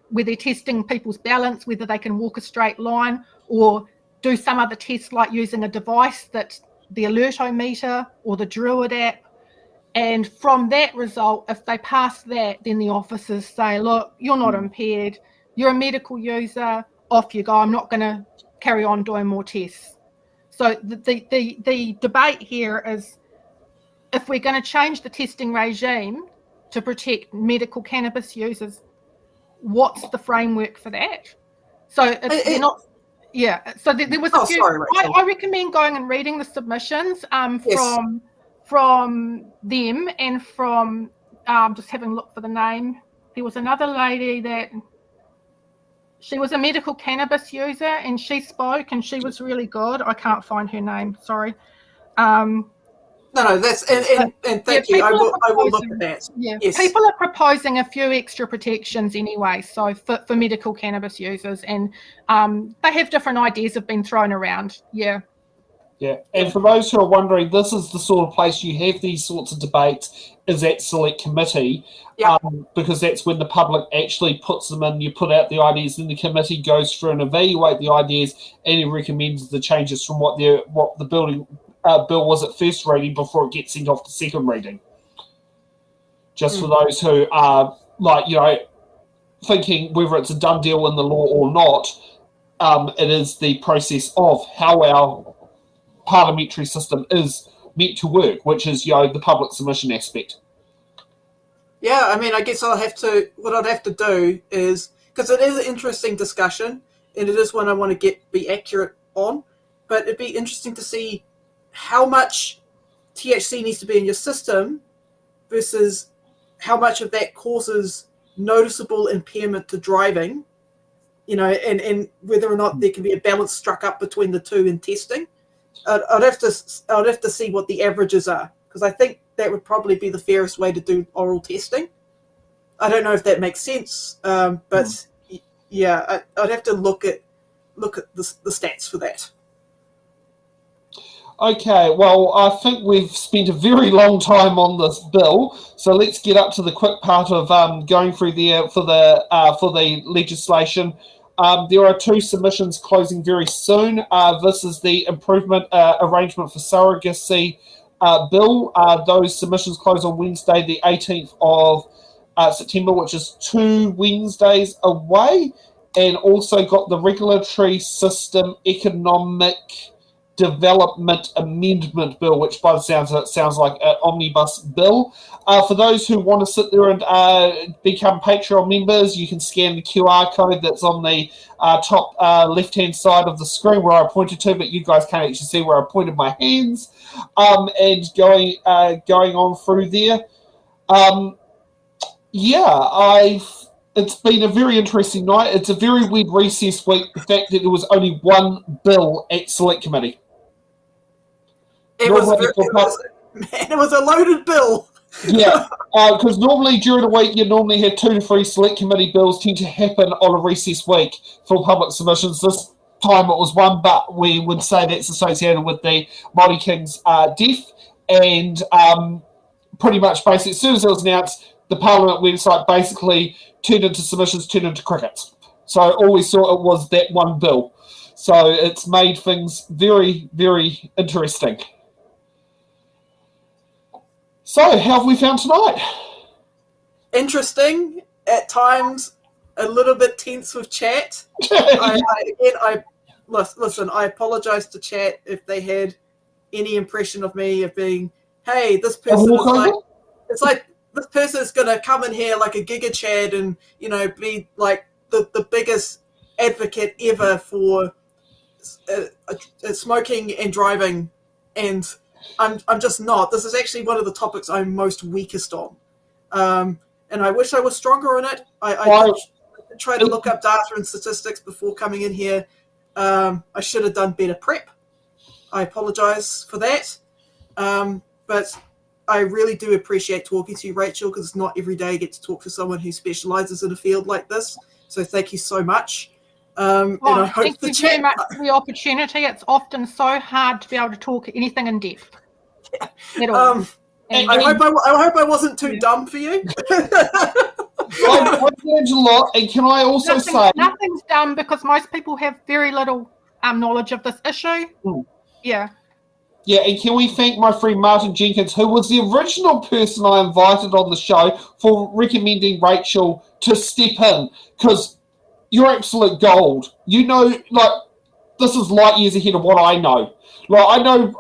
where they're testing people's balance, whether they can walk a straight line, or do some other test like using a device that the Alertometer or the Druid app? And from that result, if they pass that, then the officers say, look, you're not impaired, you're a medical user, off you go, I'm not going to carry on doing more tests. So the debate here is, if we're going to change the testing regime to protect medical cannabis users, what's the framework for that? So they're not... Yeah, so there was a few... Sorry, I recommend going and reading the submissions from them and from... just having a look for the name. There was another lady that... She was a medical cannabis user, and she spoke, and she was really good. I can't find her name, sorry. No, that's and thank you. I will look at that. Yeah, yes. People are proposing a few extra protections anyway, so for medical cannabis users, and they have different ideas have been thrown around. Yeah. Yeah, and for those who are wondering, this is the sort of place you have these sorts of debates, is at select committee, because that's when the public actually puts them in. You put out the ideas, then the committee goes through and evaluate the ideas, and it recommends the changes from what the building bill was at first reading before it gets sent off to second reading. Just for those who are thinking whether it's a done deal in the law or not, it is the process of how our parliamentary system is meant to work, which is the public submission aspect. Yeah, I mean, I guess what I'd have to do is, because it is an interesting discussion, and it is one I want to be accurate on, but it'd be interesting to see how much THC needs to be in your system versus how much of that causes noticeable impairment to driving, and whether or not there can be a balance struck up between the two in testing. I'd have to see what the averages are, because I think that would probably be the fairest way to do oral testing. I don't know if that makes sense, but yeah, I'd have to look at the stats for that. Okay, well, I think we've spent a very long time on this bill, so let's get up to the quick part of going through for the legislation. There are 2 submissions closing very soon. This is the improvement arrangement for surrogacy bill. Those submissions close on Wednesday, the 18th of September, which is 2 Wednesdays away, and also got the regulatory system economic development amendment bill, which by the sounds of it sounds like an omnibus bill. For those who want to sit there and become Patreon members, you can scan the QR code that's on the top left-hand side of the screen where I pointed to, but you guys can't actually see where I pointed my hands. And going on through there. It's been a very interesting night. It's a very weird recess week, the fact that there was only one bill at select committee. It was a loaded bill. Yeah, because normally during the week you normally have 2 to 3 select committee bills tend to happen on a recess week for public submissions. This time it was 1, but we would say that's associated with the Māori King's death, and pretty much basically as soon as it was announced, the Parliament website basically turned into submissions, turned into crickets. So all we saw it was that one bill. So it's made things very, very interesting. So how have we found tonight? Interesting. At times, a little bit tense with chat. Listen, I apologize to chat if they had any impression of me of being, hey, this person is like, it's like, this person is going to come in here like a Giga Chad and, be like the biggest advocate ever for smoking and driving. And I'm just not. This is actually one of the topics I'm most weakest on. And I wish I was stronger on it. I did try to look up data and statistics before coming in here. I should have done better prep. I apologize for that. But I really do appreciate talking to you, Rachel, because it's not every day I get to talk to someone who specialises in a field like this. So thank you so much. And I hope thank you very much for the opportunity. It's often so hard to be able to talk anything in depth. I hope I wasn't too dumb for you. I've learned a lot, and can I also say nothing's dumb because most people have very little knowledge of this issue. Yeah. Yeah, and can we thank my friend Martin Jenkins, who was the original person I invited on the show, for recommending Rachel to step in, because you're absolute gold. You know, like, this is light years ahead of what I know. Like, I know,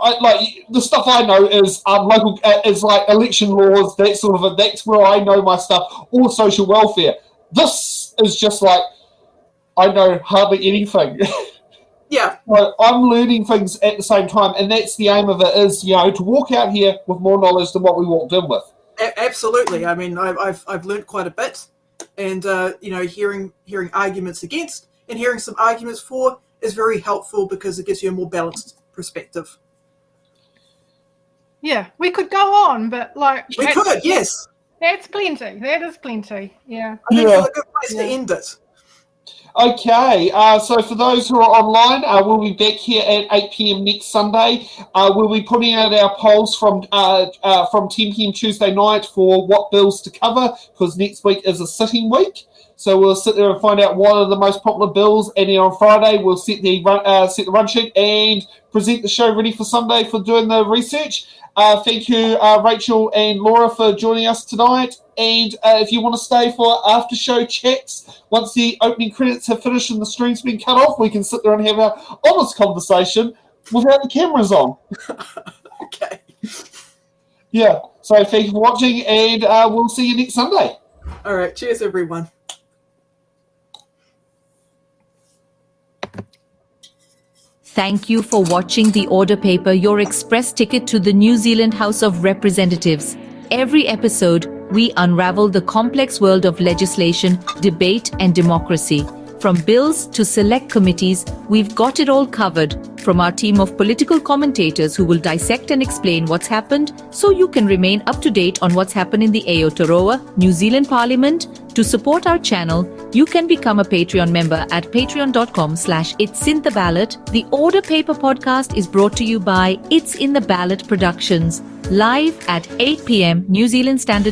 the stuff I know is local, is like election laws, that sort of, that's where I know my stuff, or social welfare. This is just like, I know hardly anything. Yeah. So I'm learning things at the same time, and that's the aim of it, is, you know, to walk out here with more knowledge than what we walked in with. Absolutely. I mean, I've learned quite a bit, and you know, hearing arguments against and hearing some arguments for is very helpful because it gives you a more balanced perspective. Yeah, we could go on, but like we could, yes. That's plenty. That is plenty. Yeah. I think it's a good place to end it. Okay, so for those who are online, we'll be back here at 8 p.m. next Sunday. We'll be putting out our polls from 10 p.m. Tuesday night for what bills to cover, because next week is a sitting week. So we'll sit there and find out what are the most popular bills, and then on Friday we'll set the run sheet and present the show ready for Sunday for doing the research. Thank you, Rachel and Laura, for joining us tonight. And if you want to stay for after show chats, once the opening credits have finished and the stream's been cut off, we can sit there and have an honest conversation without the cameras on. Okay. Yeah, so thank you for watching, and we'll see you next Sunday. All right, cheers, everyone. Thank you for watching the Order Paper, your express ticket to the New Zealand House of Representatives. Every episode, we unravel the complex world of legislation, debate, and democracy. From bills to select committees, we've got it all covered. From our team of political commentators who will dissect and explain what's happened, so you can remain up to date on what's happened in the Aotearoa, New Zealand Parliament. To support our channel, you can become a Patreon member at patreon.com/it'sintheballot. The Order Paper podcast is brought to you by It's in the Ballot Productions, live at 8 p.m. New Zealand Standard